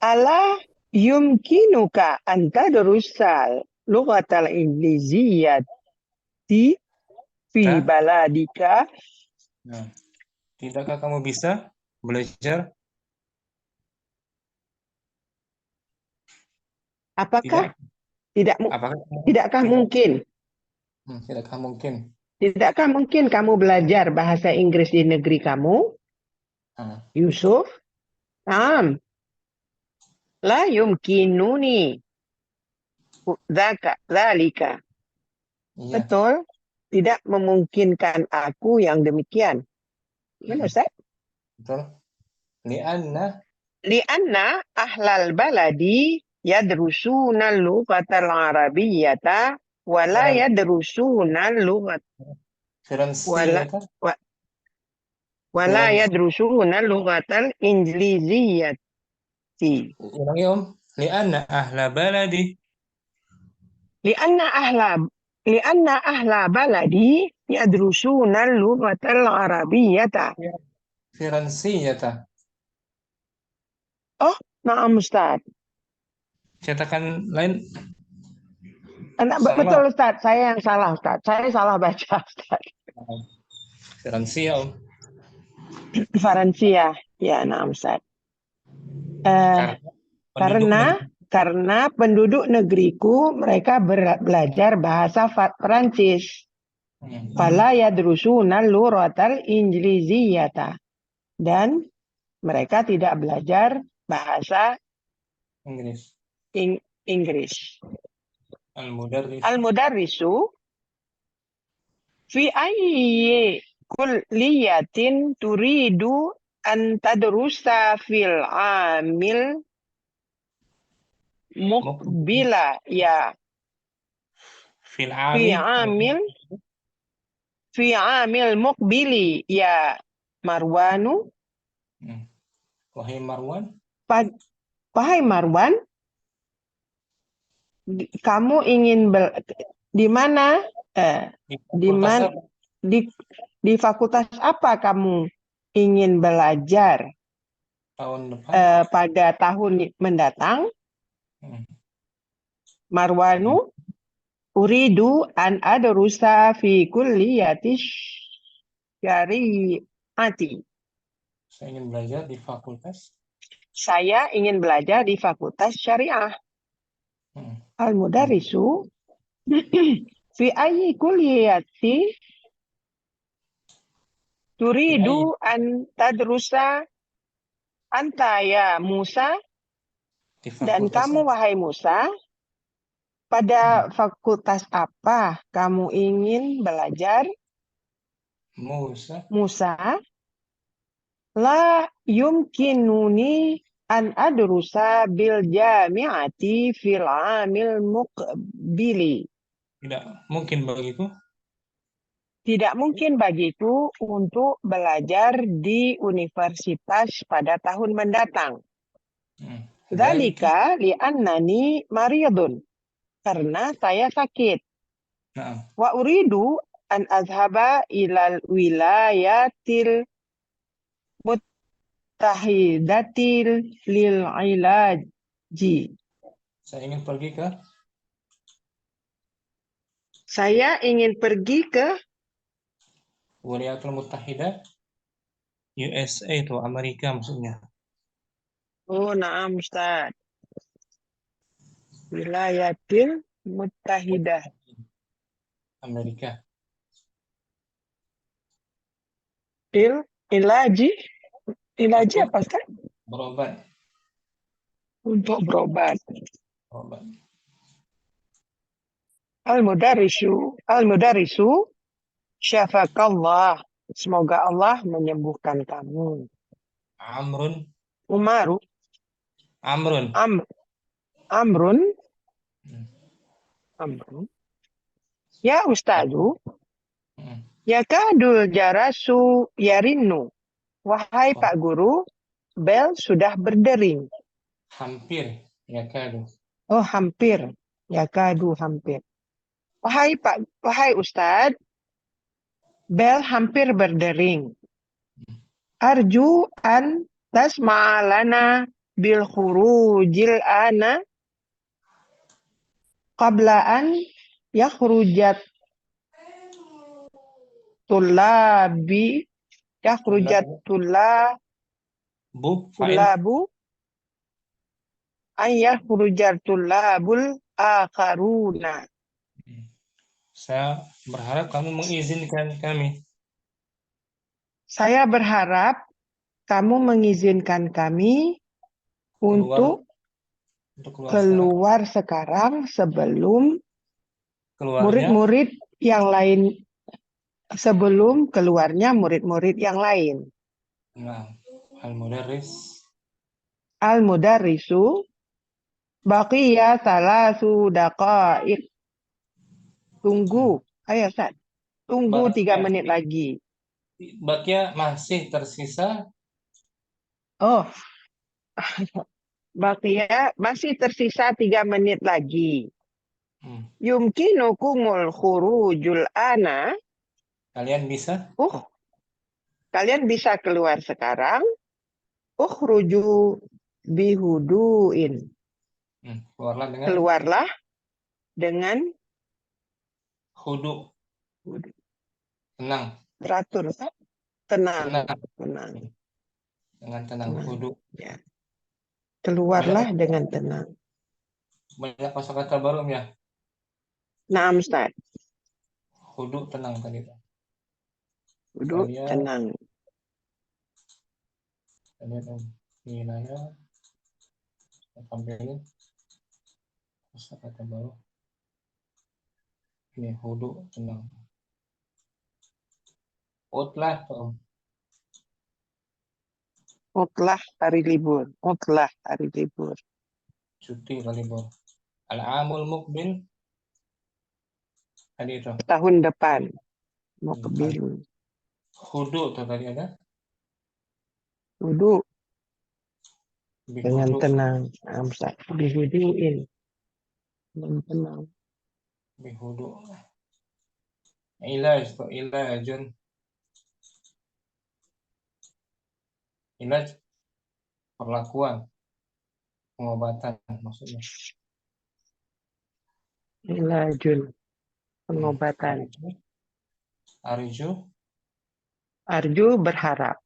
ala yumkinuka an tadrussal lughatal Ingliziyati fi baladika? Tidakkah kamu bisa belajar? Apakah tidakkah mungkin? Tidakkah mungkin kamu belajar bahasa Inggris di negeri kamu? Yusuf? Naam. La yumkinuni dzalika. Betul, tidak memungkinkan aku yang demikian. Gimana Ustaz? Betul. Lianna ahlal baladi yadrusuna al-lughatal arabiyyata wa la Firan- yadrusuna al-lughat wala Firansiyata. wa- wa la Firansi. yadrusuna al-lughatal injiliziyyati Ulangi Om. Lianna ahla baladi. lianna ahla baladi yadrusuna al-lughatal arabiyyata. Firansiyata. Oh, na'am Ustaz. Cetakan lain Betul salah. Ustaz, saya yang salah Ustaz. Saya salah baca Ustaz. Firansia Om. Faransia. Ya, na'am Ustaz. Karena penduduk Karena penduduk negeriku mereka belajar bahasa Perancis. Fala yadrusuna al-lughatal injiliziyyata. Dan mereka tidak belajar bahasa Inggris. Inggris. Al-mudarris. Al-mudarrisu fi ayyi kulliyatin turidu an tadrusa fil amil muqbila ya Fil fi ami. amil muqbili ya Marwanu. Wahai Marwan. Wahai Marwan, kamu ingin di mana? Di fakultas apa kamu ingin belajar Tahun depan. pada tahun mendatang? Marwanu, uridu an adrusa fi kulliyati syariati. Saya ingin belajar di fakultas. Saya ingin belajar di fakultas syariah. Al-mudarrisu fi ayyi kulliyati turidu an tadrusa anta ya Musa. Dan kamu wahai Musa, pada fakultas apa kamu ingin belajar? Musa, la yumkinuni an adrusa bil jami'ati fil amil muqbili. Tidak mungkin bagiku. Tidak mungkin bagiku untuk belajar di universitas pada tahun mendatang. Dzalika li'annani maridun. Karena saya sakit. Wa uridu an azhaba ilal wilayatil muttahidatil lil ilaji. Saya ingin pergi ke Wilayatul Muttahidah, USA itu Amerika maksudnya. Oh, na'am Ustaz. Wilayatil Muttahidah. Amerika. Ilaji apa Ustaz? Berobat. Untuk berobat. Al-mudarrisu syafakallah. Semoga Allah menyembuhkan kamu. Amrun. Ya Ustazu. Yakadul jarasu yarinnu. Wahai Pak Guru, bel sudah berdering. Hampir. Yakadu. Oh, hampir. Yakadu hampir. Wahai Ustadz, bel hampir berdering. Arju an tasma'alana bil khurujil ana qabla an yakhrujat tullabu an yakhrujat tullabul akharuna. Saya berharap kamu mengizinkan kami. Saya berharap kamu mengizinkan kami untuk keluar sekarang sebelum murid-murid yang lain, sebelum keluarnya murid-murid yang lain. Al-mudarrisu Baqiya salasu daqa'iq. Tunggu. Ayo, Ustaz. Tunggu 3 menit lagi. Bakia masih tersisa. Oh. Baqiya masih tersisa 3 menit lagi. Yumkinukumul khurujul ana. Kalian bisa? Kalian bisa keluar sekarang. Ukhruju bihuduin. Keluarlah dengan hudu. Tenang. Teratur. Tenang. Dengan tenang. Hudu. Ya. Keluarlah dengan tenang. Banyak kosakata baru ya? Naam, Ustaz. Hudu tenang tadi. Hudu tenang. Wilayah. Tampilin kosakata baru. Ini hudu tenang. Utlah, Tom. Utlah hari libur. Utlah hari libur. Cuti libur. Al-amul mukbil. Tadi itu. Tahun depan. Mukbil. Hudu tuh tadi ada. Hudu. Dengan tenang. Ustaz. Bihuduin. Dengan tenang. Bihudu. Ilaj tuh. Ilajun. Ilaj. Perlakuan. Pengobatan maksudnya. Ilajun. Pengobatan. Arju. Arju berharap.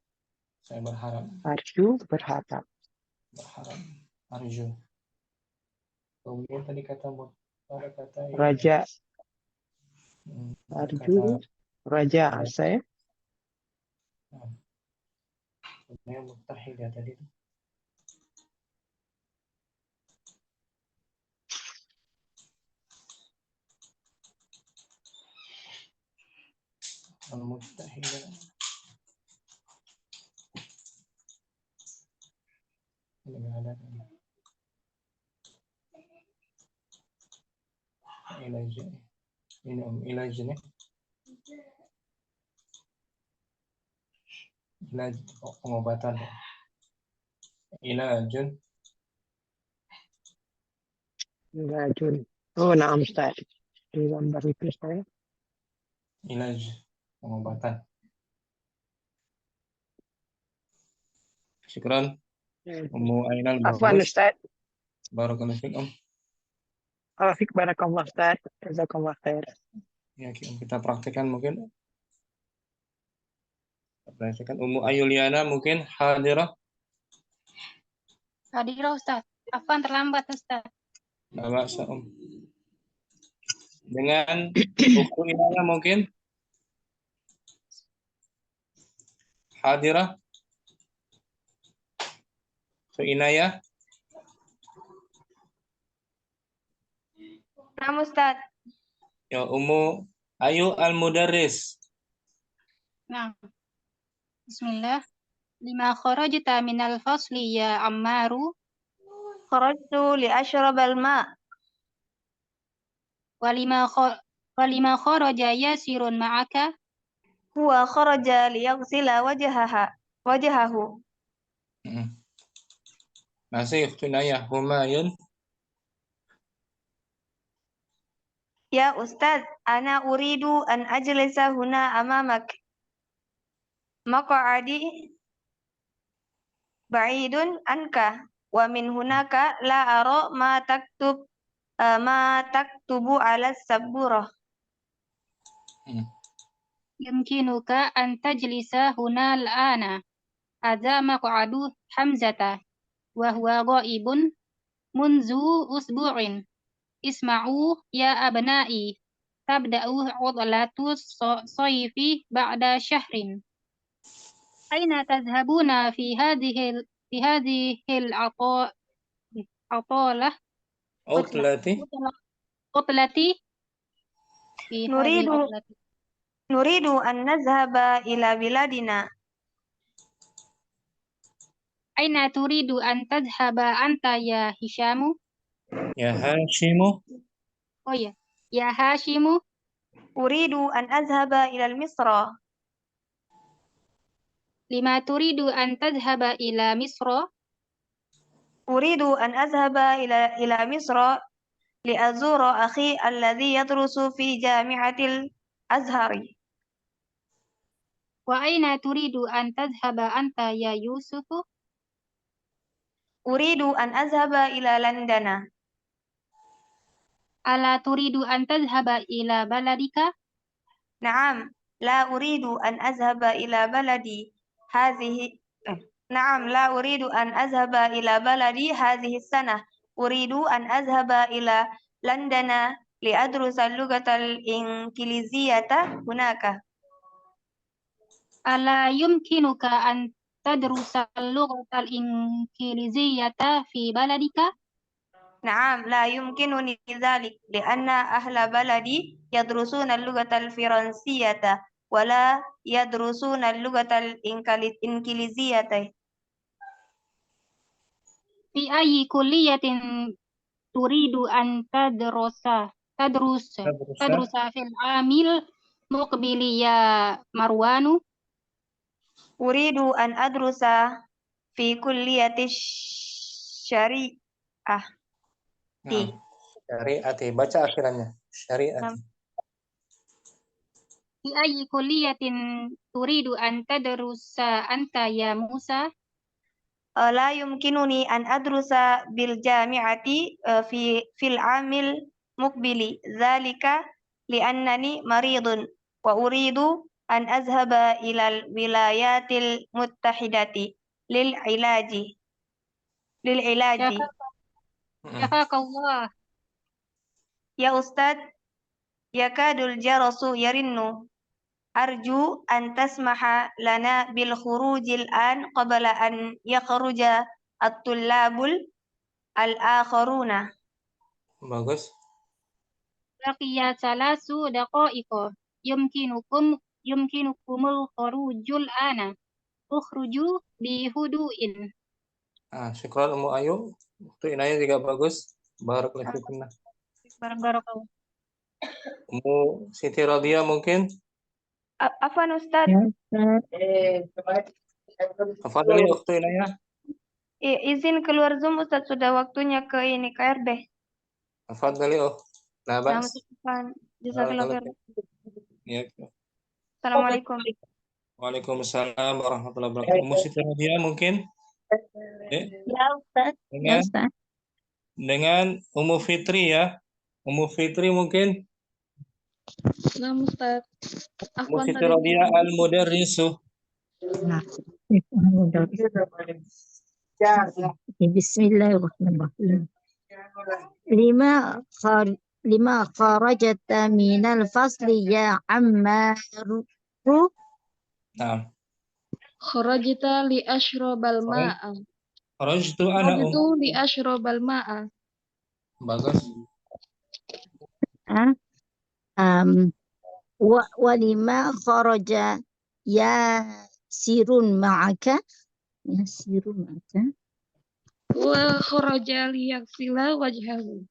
Saya berharap. Arju berharap. Berharap. Arju. Kemudian tadi kata Raja. Arju. Raja saya. Sebenarnya mustahil ya tadi. Al-mustahil. Ini nggak ada tadi. Ilaj. Ini ilaj nih. Ilaj pengobatan. Ilajun. Ilajun. Oh, naam, Ustaz. Di gambar itu saya. Ilaj pengobatan. Syukran. Ummu Ainal Afwan, Ustaz. Barakallahu fikum. Afik barakallah, Ustaz. Jazakallah khair. Ya, kita praktekkan mungkin. Praktekkan. Ummu Ayuliana mungkin hadirah. Hadirah, Ustaz. Afwan terlambat, Ustaz. Nggak maksa, Dengan buku Inaya mungkin hadirah. Inaya. Nama Ustaz. Ya, Ummu Ayu al-Mudarris. Nah. Bismillah. Lima kharajta minal fasli ya Ammaru. Kharajtu li ashrabal ma. Walima kharaja Yasirun ma'aka. Huwa kharaja li yaghsila wajhahu. Masih Inaya. Humayun. Ya Ustaz, ana uridu an ajlisa huna amamak. Maq'adi ba'idun anka wa min hunaka la ara ma taktubu ala saburah. Yumkinuka an tajlisa huna al-ana. Hadza maq'adu Hamzata wa huwa ghaibun munzu usbu'in. Isma'u ya abna'i. Tabda'u 'udlatu sayfi ba'da syahrin. Aina tadhhabuna fi hadhihi al-'atalah? Utlati. Nuridu an nazhaba ila biladina. Aina turidu an tadhhaba anta ya Hishamu? Ya Hashimu. Oh ya. Ya Hashimu. Uridu an azhaba ila Misra. Lima turidu an tadhhaba ila Misra. Uridu an azhaba ila Misra liazura akhi alladhi yadrusu fi jami'atil Azhari. Wa aina turidu an tadhhaba anta ya Yusufu? Uridu an azhaba ila Londana. Ala turidu an tadhhaba ila baladika? Naam, la uridu an azhaba ila baladi hadhihi Naam, la uridu an azhaba ila baladi hadhihi sanah. Uridu an azhaba ila Londana liadrusa al-lughata al-ingliziyata hunaka. Ala yumkinuka an tadrusa al-lughata al-ingliziyata fi baladika? Naam, la yumkinuni dhalik lianna ahla baladi yadrusuna al-lughata al-firansiyata wa la yadrusuna al-lughata al-ingliziyata. Fi ayyi kulliyatin turidu an tadrusa fil amil muqbili ya Marwanu? Uridu an adrusa fi kulliyati syariah. Syariati. Baca akhirannya. Syariati. Fi ayyi kulliyatin turidu an tadrusa anta ya Musa? La yumkinuni an adrusa bil jami'ati fil amil muqbili dzalika li'annani maridun wa uridu an azhaba ilal wilayatil muttahidati lil ilaji. Jazakallah. Ya Ustad, yakadul jarasu yarinnu. Arju an tasmaha lana bil khurujil an qabla an yakhruja at-tullabul al-akharuna. Bagus. Baqiya salasu daqa'iqa. Yumkinukumul khurujul ana. Ukhruju bi hudu'in. Syukran Ummu Ayu. Waktu Inaya juga bagus. Barakallahu fikunna. Barakallahu. Ummu Siti Radia mungkin? Afwan Ustaz. Tafadhali Waktu Inaya. Izin keluar Zoom Ustaz, sudah waktunya ke KRB. Tafadhali La bas. Jazakallahu khair. Ya. Assalamualaikum. Waalaikumsalam warahmatullahi wabarakatuh. Ummu Siti Radia mungkin? Ya Ustaz. Ya Ustaz. Dengan Ummu Fitri ya. Ummu Fitri mungkin? Nah, Ustaz. Ummu Siti Radia al-mudarrisu. Bismillahirrahmanirrahim. Lima kharajata minal fasli ya Ammaru. Naam. Kharajta li ashrabal ma'a. Kharajtu ana li ashrabal ma'a. Bagus. Walima kharaja Yasirun ma'aka. Yasirun ma'aka. Wa kharaja li yaksila wajhahu.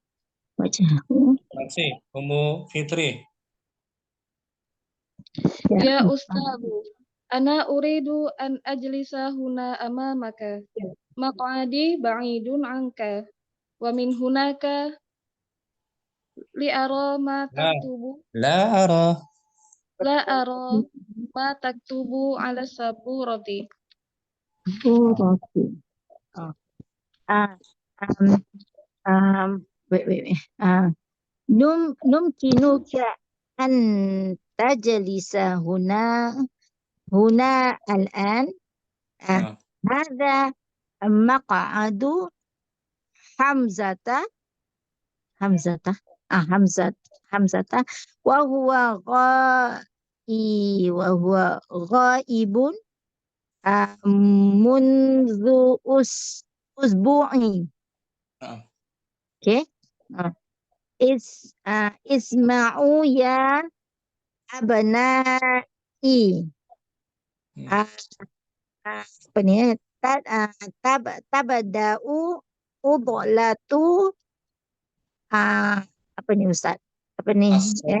Wajhahu. Terima kasih. Ummu Fitri. Ya Ustazu, ana uridu an ajlisa huna amamaka. Maq'adi ba'idun anka. Wa min hunaka li ara ma taktubu. La ara ma taktubu ala saburati. Wait. Numkinuka an tajlisa huna al-an. Hadha maq'adu Hamzata wa huwa ghaibun mundu usbu'i. Okay. Isma'u ya abna'i. Apa ni? Tabada'u udlatu apa nih Ustaz? Apa nih? Ya.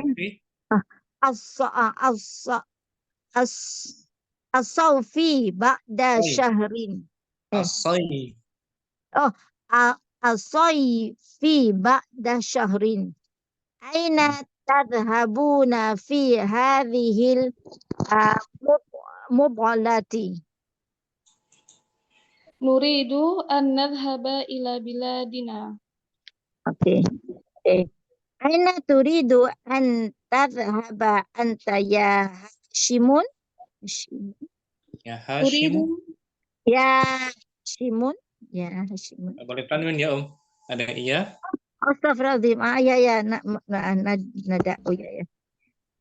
As-sawfi. As-sawfi ba'da As-sayf. syahrin. As-sayf. Oh, as-sayfi ba'da syahrin. Aina tadhhabuna fi hadhil mudghalati. Nuridu an nadhhaba ila biladina. Oke. Aina turidu an tadhhaba anta ya Hashimun? Ya Hashim. Ya Hashimun. Ya Hashimun. Boleh tanwin ya Ada iya. Astagfirullahaladzim. Ya. Nada. Oh ya.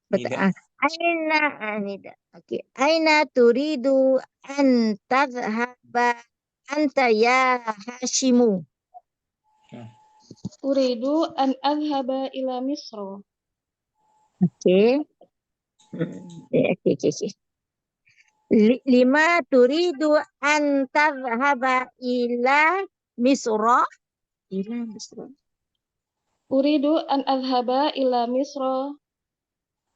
Betul. Nida. Oke. Aina turidu an tadhhaba anta ya Hashimu. Uridu an adhhaba ila Misra. Oke. Lima turidu an tadhhaba ila Misra. Uridu an adhhaba ila Misra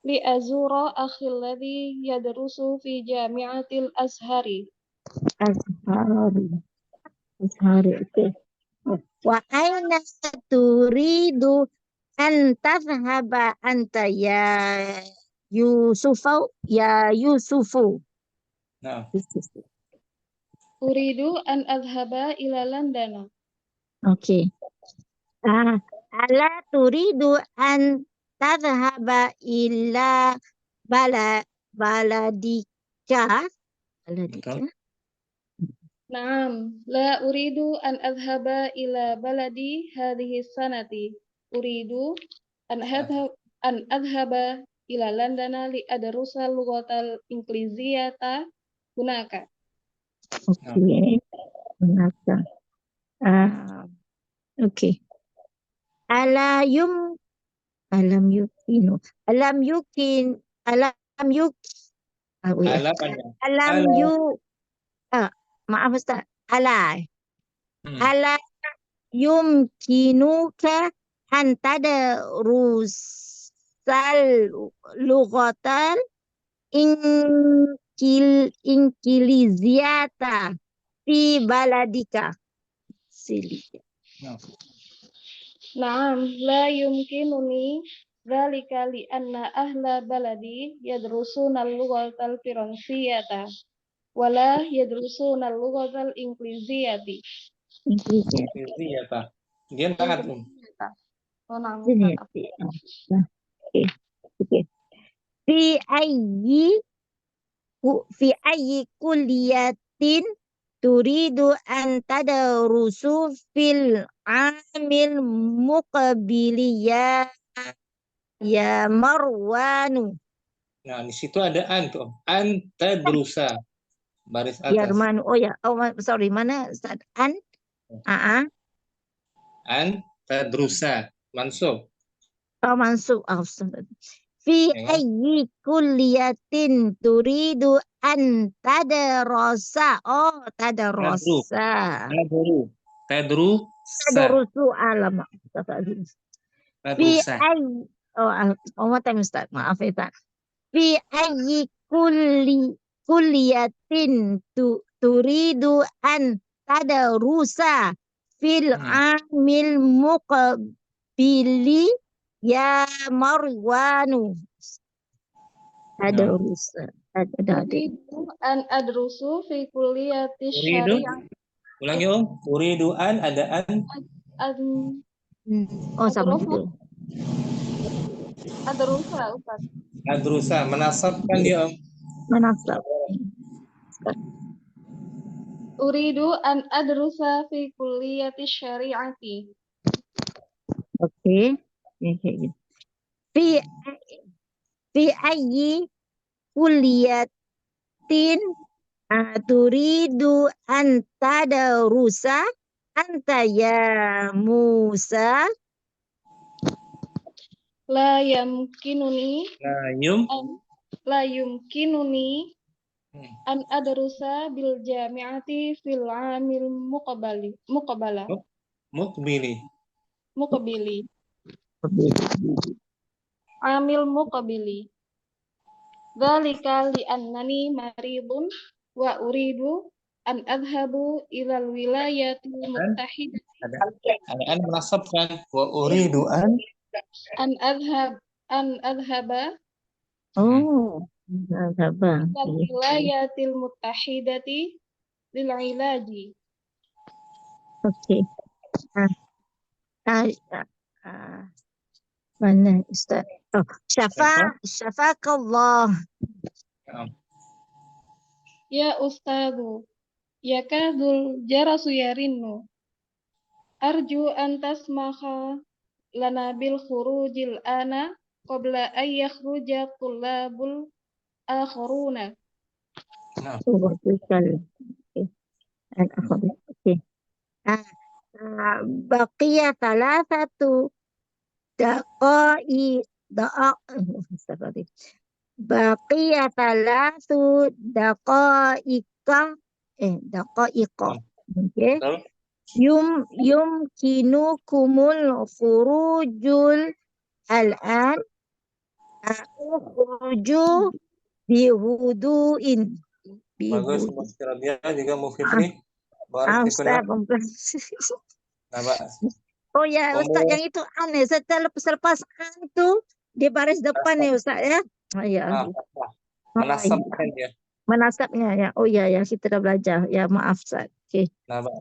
li azura akhi alladhi yadrusu fi jami'atil Azhari. Azhari. Oke. Wa aina turidu an tadhhaba anta ya Yusufu. Nah. Uridu an adhhaba ila London. Oke. Ala turidu an tadhhaba ila baladika. Naam, la uridu an adhhaba ila baladi hadhihi sanati. Uridu an adhhaba ila London li adrusa lughatal ingliziyata hunaka. Oke. Hunaka. Oke. Alam yukin. Maaf Ustaz. Ala yumkinuka an tadrusal lughatal ingliziyata fi baladika. Naam, la yumkinuni dzalika li anna ahla baladi yadrusuna al-lughatal firansiyata wala yadrusuna al-lughatal ingliziyati. Ingliziyata. Dia taat. Oke. Fi ayyi kulliyatin turidu an tadrusu fil amil muqabiliya ya Marwanu. Nah, di situ ada an tuh. An tadrusa. Baris atas. Yarmanu. Sorry, mana Ustaz? An tadrusa. Mansub. Mansub. Fi ayyi kulliyatin turidu an tadrusa. Tadrusa. Tadrusu alam. Fi ayyi Ustaz. Maaf ya Pak. Fi ayyi kulliyatin turidu an tadrusa fil amil muqabili ya Marwanu. Tadrusa. Uridu an adrusu fi kulliyati syariah. Ulangi Uridu an ada an. Sama juga. Adrusa, Ustaz. Adrusa, menasabkan dia Menasab. Uridu an adrusa fi kulliyati syariati. Oke. Fi ayyi kulliyatin turidu an tadrusa anta ya Musa. La yumkinuni an adrusa bil jami'ati fil amil muqabili. Amil muqabili. Dzalika li'annani maridun wa uridu an adhabu ilal wilayatil muttahidah. An menasabkan wa uridu an An adhaba Oh, sabar. ilal wilayatil muttahidati lil ilaji. Okey. Mana Ustaz? Oh, syafakallah. Ya Ustazu, yakadul jarasu yarinnu. Arju an tasmaha lana bil khurujil ana qabla an yakhruja tullabul akharuna. Okey. Baqiya thalathatu baqiya thalathu daqaiqa okey. Yumkinukumul khurujul al'an khuruju bihuduin. Bagus, Mas Rabia juga Mufitri. Barakallahu. Nah, Pak. Oh ya Ustaz, yang itu aneh. Selepas an itu di baris depan ya Ustaz ya. Oh ya. Menasabkan dia. Menasabnya ya. Oh ya ya, kita dah belajar. Ya maaf Ustaz. Okey. Nah, Pak.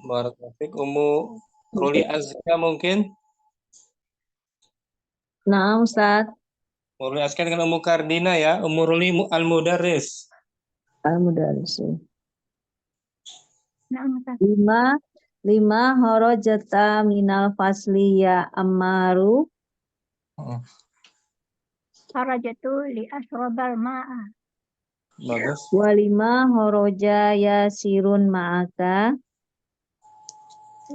Barakallahu. Ummu Ruli Azka mungkin. Nah, Ustaz. Ruli Azka dengan Ummu Kardina ya. Ummu Ruli Al-Mudarris. Al-Mudarris. Nah, Ustaz. 5 horojata minal fasli ya Ammaru. Kharajatu li asrabal ma'a. Bagus. 5 horoja ya sirun ma'aka.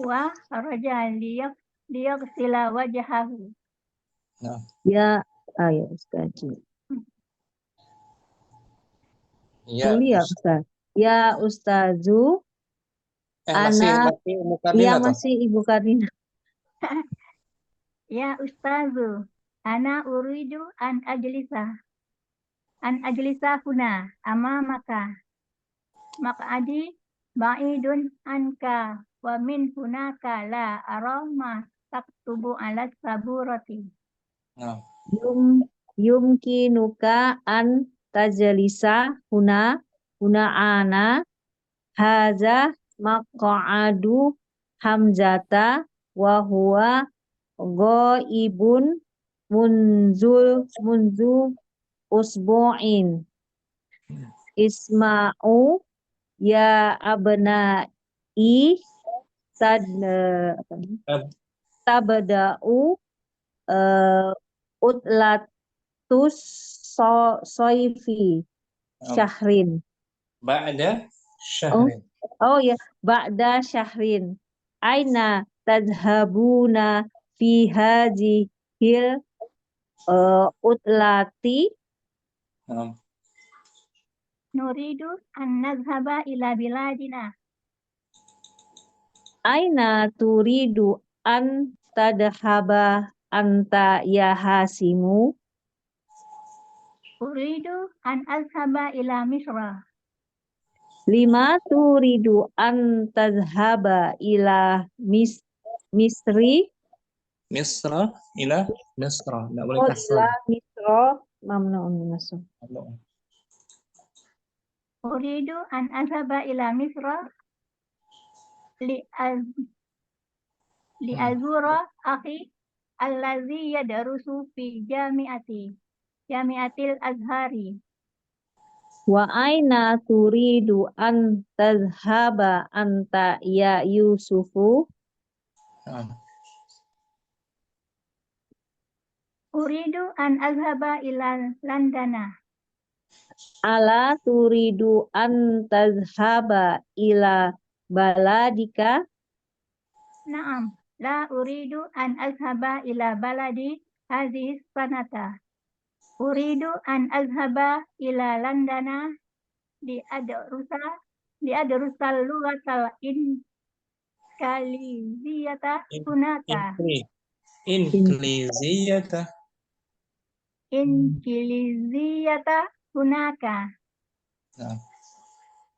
Wa kharaja liyaghsila wajhahu. Nah. Ya, ayo Ustaz. Ya, Ustaz. Ya Ustazu. Masih Ibu Kardina, iya masih Ibu Kardina. Ya Ustazu, ana uridu an ajlisa huna amamaka maq'adi ba'idun anka wa min hunaka la ara ma taktubu ala saburati. Yumkinuka an tajlisa huna ana haza maq'adu Hamzata wa huwa ghaibun munzu usbu'in. Isma'u ya abna'i tabda'u utlatus soifi syahrin. Ba'da syahrin. Oh ya, ba'da syahrin. Aina tadhhabuna fi hadhil utlati. Nuridu an nadhhaba ila biladina. Aina turidu an tadhhaba anta ya Hasimu. Uridu an azhaba ila Misra. 5 turidu an tadhhaba ila Misri. Misra ila Misra. Enggak boleh kasar. Ila Misra mamnuun minasab. Uridu an azhaba ila Misra li azura akhi allazi yadrusu fi jami'atil azhari. Wa aina turidu an tadhhaba anta ya Yusufu. Uridu an azhaba ila Londana. Ala turidu an tadhhaba ila baladika. Naam, la uridu an azhaba ila baladi hadhihi sanata. Uridu an azhaba ila Londana li adrusa lughatal inkaliziyata hunaka. Inkiliziyata. Inkiliziyata hunaka. Nah,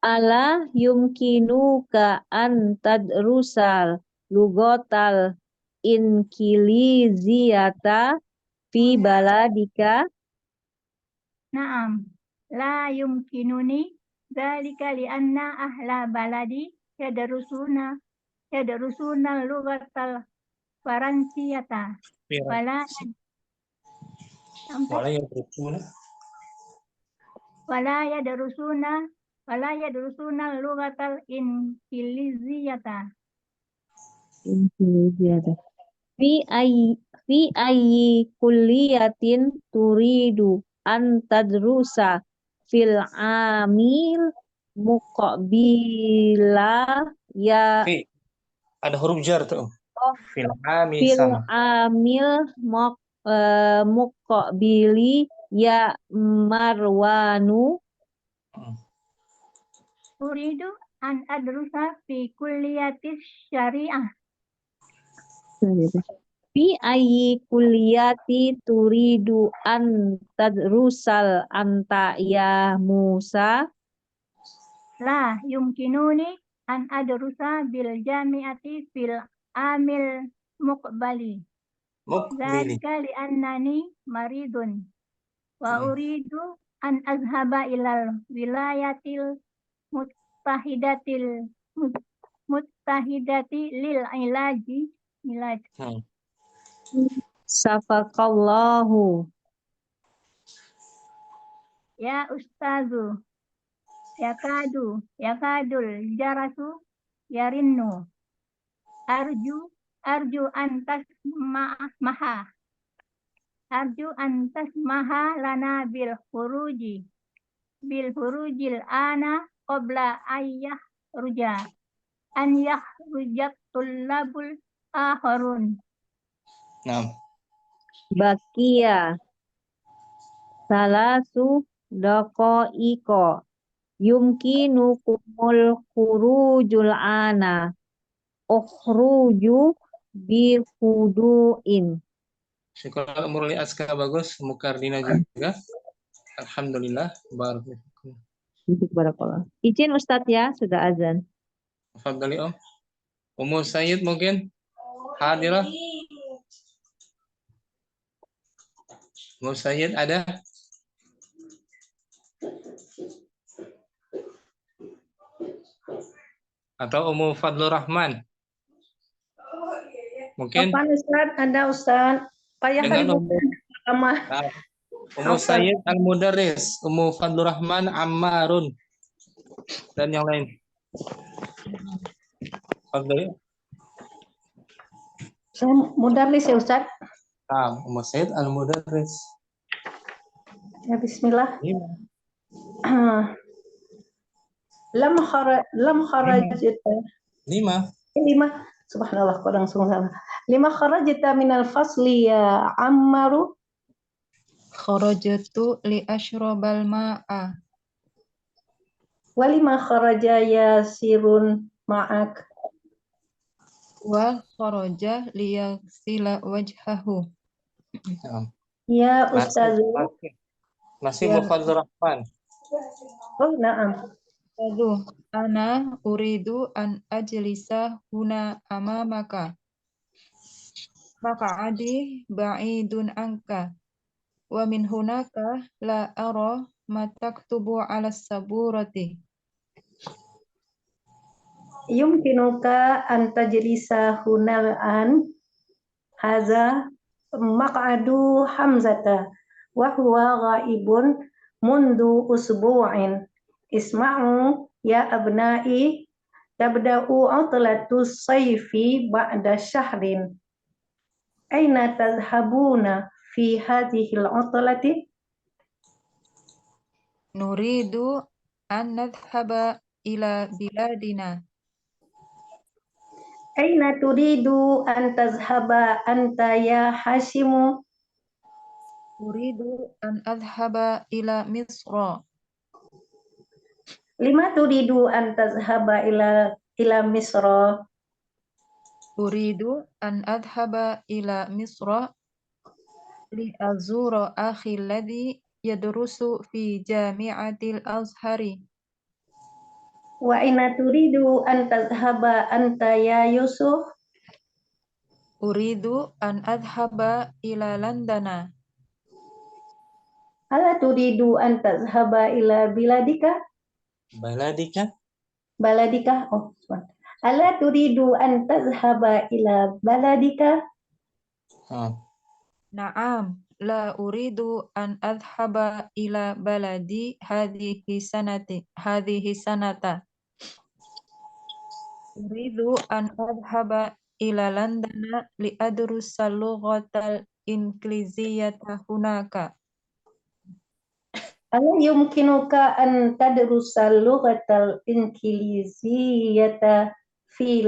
Ala yumkinuka an tadrusal lugotal inkiliziyata fi baladika. Naam. La yumkinuni dzalika lianna ahla baladi yadrusuna lughatal faransiyata. Wala wala yadrusuna. wala yadrusuna lughatal inkiliziyata. Fi ayyi kulliyatin turidu an tadrusa fil amil muqabila ya Fi. Ada huruf jar tuh. Fil ami fil sama. amil muqabili ya Marwanu. Uridu an adrusa fi kulliyatis syariah. Fi ayyi kulliyati turidu an tadrusal anta ya Musa. La yumkinuni an adrusa bil jami'ati fil amil muqbali. Zalika li'annani maridun wa uridu an azhaba ilal wilayatil muttahidati lil ilaj. Safaqallahu. Ya ustazu yakadul jarasu yarinnu arju antas maha lana bil hurujil ana qabla an yahrujat tullabul akharun. Naam. Bakia salasu daqa'iqa yumkinukumul khurujul ana ukhruju bi hudu'in. Syukur Murli Aska bagus, Mukardina juga. Alhamdulillah. Barakallah. Izin Ustadz ya, sudah azan. Tafadhali Om. Ummu Sayyid mungkin hadirah. Ummu Sayyid ada? Atau Ummu Fadlur Rahman? Mungkin. Kapan Ustaz? Ada Ustaz. Payah hari pertama. Ummu Sayyid Al-Mudarris, Ummu Fadlur Rahman Ammarun, dan yang lain. Fadlur. Saya Mudarris ya Ustaz. Ummu Sayyid Al-Mudarris. Ya bismillah. Lam kharajta. 5. Subhanallah, kok langsung salah. 5 kharajta minal fasli ya Ammaru. Kharajtu li ashrabal ma'a. Wa 5 kharaja Yasirun ma'ak. Wa kharaja li yaghsila wajhahu. Ya Ustaz. Masih Mufadzur Rahman. Oh, na'am. Aduh, ana uridu an ajlisa huna amamaka. Maq'adi ba'idun anka. Wa min hunaka la ara ma taktubu 'ala saburati. Yumkinuka an tajlisa hunal an haza maq'adu Hamzata wa huwa ghaibun mundu usbu'in. Isma'u ya abna'i tabda'u utlatu sayfi ba'da syahrin. Aina tadhhabuna fi hadhihi al-utlati? Nuridu an nadhhaba ila biladina. Aina turidu an tazhaba anta ya Hashimu? Uridu an adhhaba ila Misra. Lima turidu an tazhaba ila Misra? Uridu an adhaba ila Misra li azura akhi alladhi yadrusu fi jami'atil Azhari. Wa aina turidu an tadhhaba anta ya Yusuf? Uridu an adhaba ila Londona. Ala turidu an tadhhaba ila biladika? Baladika? Baladika? Oh, sorry. Ala turidu an tadhhaba ila baladika? Naam, la uridu an adhhaba ila baladi hadhihi sanata. Uridu an adhhaba ila London li adrusa lughatal ingliziyata hunaka. Ala yumkinuka an tadrusa lughatal ingliziyata fi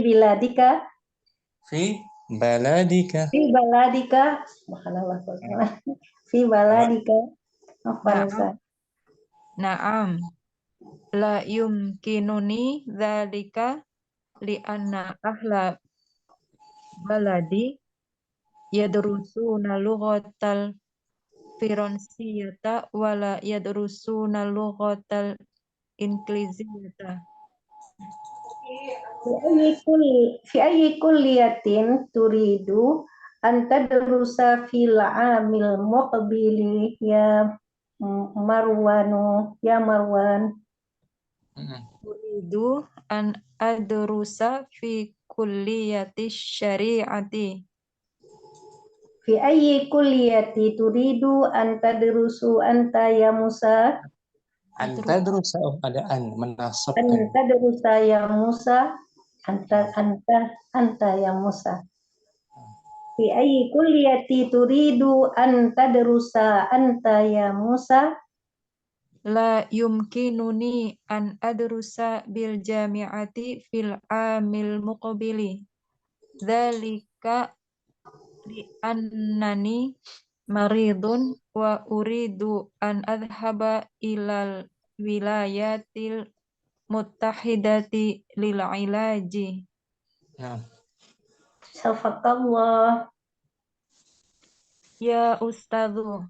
biladika? Fi baladika. Fi baladika? Subhanallah. Fi baladika? Naam, la yumkinuni dzalika li anna ahla baladi yadrusuna lughatal Firansiyata wala yadrusuna lughatal ingliziyata. Fi ayyi kulliyatin turidu an tadrusa fil amil muqbili ya Marwan? Uridu an adrusa fi kulliyati syari'ati. Fi ayyi kulliyati turidu an tadrusu anta ya Musa? Antadrusa, ada an menasabkan. An tadrusa ya Musa? Anta ya Musa. Fi ayyi kulliyati turidu an tadrusa anta ya Musa? La yumkinuni an adrusa bil jami'ati fil amil muqbili. Dzalika li annani maridun wa uridu an adhhaba ilal wilayatil muttahidati lil ilaji. Syafaqallah. Ya Ustadzu,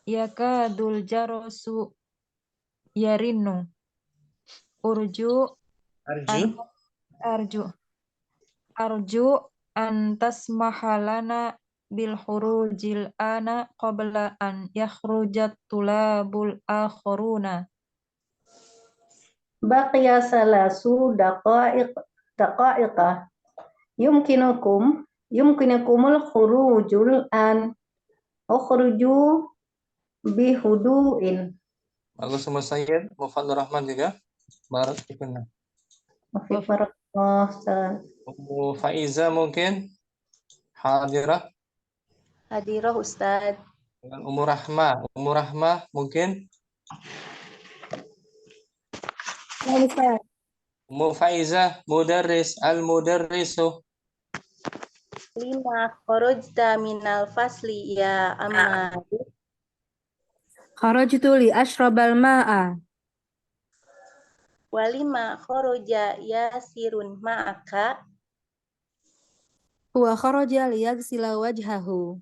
yakadul jarasu yarinu. Arju an tasmahalana bil khurujil ana qabla an yakhrujat tulabul akharuna. Baqiya salasu daqa'iqa. Yumkinukumul khurujul an. Ukhruju bihudu'in. Bagus sama Sayyid, Mufadhur Rahman juga. Barakallahu. Faiza mungkin hadirah. Hadirah Ustaz. Dengan Ummu Rahmah mungkin. Ummu Faiza, mudarris, al-mudarrisu. Lima kharajta minal fasli ya amma. Kharajtu li ashrabal ma'a. Walima kharaja Yasirun ma'aka. Wa kharaja li yaghsila wajhahu.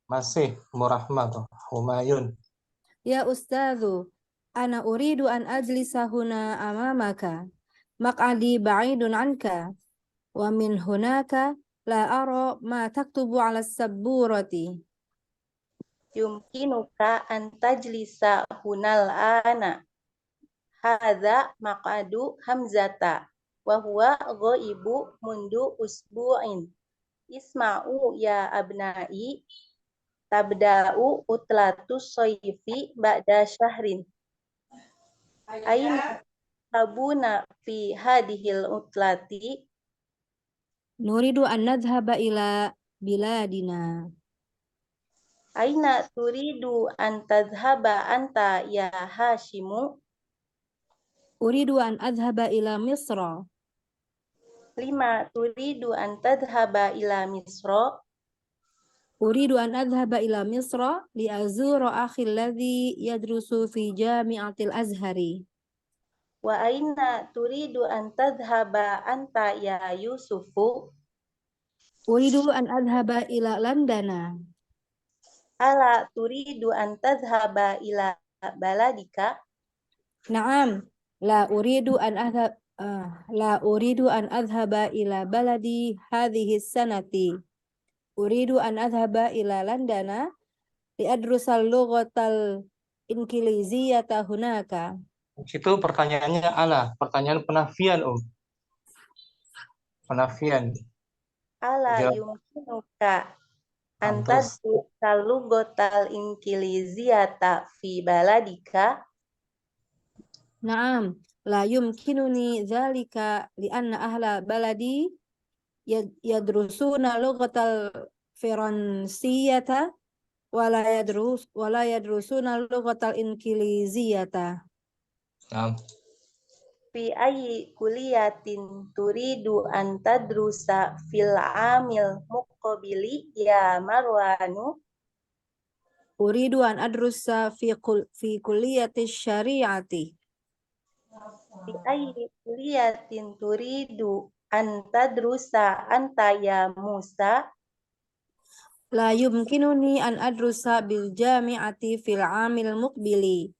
Masih Ummu Rahmah, Humayun. Ya Ustadzu, ana uridu an ajlisa huna amamaka. Maq'adi ba'idun anka. Wa min hunaka la ara ma taktubu ala sabburati. Yumkinuka an tajlisa hunal ana. Hadza maq'adu Hamzata wa huwa ghaibu mundu usbu'in. Isma'u ya abna'i, tabda'u utlatu sayfi ba'da syahrin. Aina tabuna fi hadhil utlati? Nuridu an nadhhaba ila biladina. Aina turidu an tadhhaba anta ya Hashimu? Uridu an adhhaba ila Misra. Lima turidu an tadhhaba ila Misra? Uridu an adhhaba ila Misra li azura akhi alladhi yadrusu fi jami'atil Azhari. Wa aina turidu an tadhhaba anta ya Yusufu? Uridu an adhaba ila Landana. Ala turidu an tadhhaba ila baladika? Naam, la uridu an adhaba ila baladi hadhihi sanati. Uridu an adhaba ila Landana liadrusal lughatal inkiliziyata hunaka. Itu pertanyaannya ala, pertanyaan penafian, Penafian. Ala Jawab. yumkinuka an Terus. tadrusal lughatal inkiliziyata fi baladika? Naam, la yumkinuni dzalika lianna ahla baladi yadrusuna lughatal firansiyata wala yadrusuna lughatal inkiliziyata. Naam. Fi ayyi kuliyatin turidu an tadrusa fil amil muqabili ya Marwanu? Uridu an adrusa fi kulliyati syari'ati. Fi ayyi kuliyatin turidu an tadrusa anta ya Musa? La yumkinuni an adrusa bil jami'ati fil amil muqbili.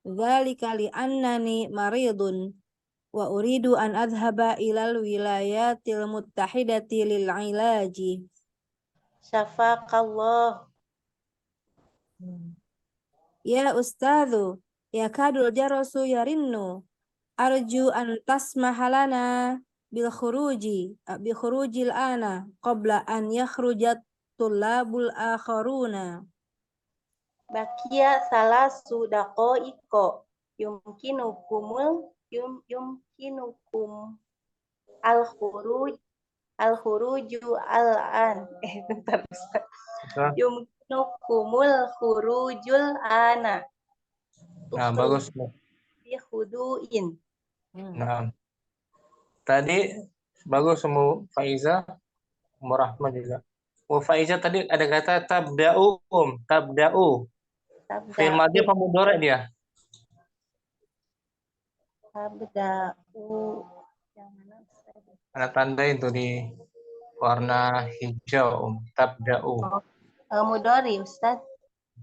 Dzalika li annani maridun wa uridu an adhhaba ilal wilayatil muttahidati lil ilaji. Syafaqallah. Ya ustadzu, ya kadul jarasu yarinnu. Arju an tasmaha lana bil khurujil ana qabla an yakhrujat tullabul akharuna. Bakia salasu daqa'iqa yumkinukum al-khuruju al-an. Bentar. Yumkinukumul khurujul ana. Nah, bagus. Fi khudu'in. Nah, tadi bagus semua Faiza, Rahman juga. Faiza tadi ada kata tabda'u, tabda'u. Fi'il madhi apa mudhari dia? Tabda'u. Yang mana? Ada tanda itu di warna hijau, tabda'u. Mudhari, Ustaz.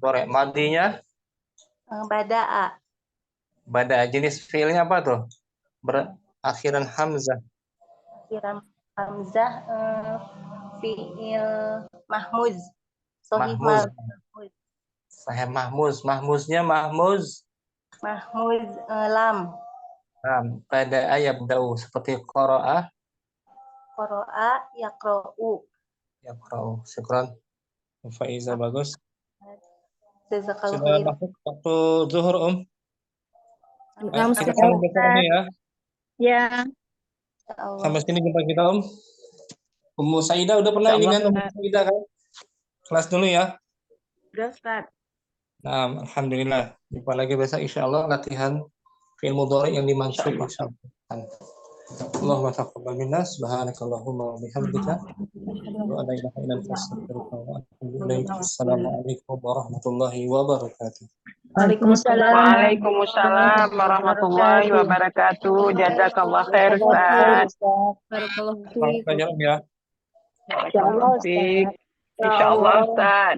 Mudhari. Madhinya? Bada'a. Bada'a. Jenis fi'ilnya apa tuh? Berakhiran hamzah. Akhiran hamzah, fi'il mahmuz. Sahih mahmuz. Sahih mahmuz. Mahmuznya mahmuz. Mahmuz lam. Bada'a yabda'u. Seperti qara'a. Qara'a yaqra'u. Yaqra'u. Syukran. Faiza bagus. Jazakallahu Sudah khair. masuk waktu zuhur, Kita sambung besok ini ya. Ya. Sampai sini jumpa kita, Ummu Saidah udah pernah ini kan, Ummu Saidah kan? Kelas dulu ya. Udah, Ustaz. Nah, alhamdulillah. Jumpa lagi besok insyaallah latihan fi'il mudhari yang dimansub insyaallah. Allahumma taqabbal minna subhanakallahumma wa bihamdika wa la ilaha illa anta astaghfiruka wa atubu ilaik. Assalamualaikum warahmatullahi wabarakatuh. Waalaikumsalam warahmatullahi wabarakatuh. Jazakallah khair, Ustaz. Barakallahu Selamat pelajaran ya. Insyaallah, Ustaz.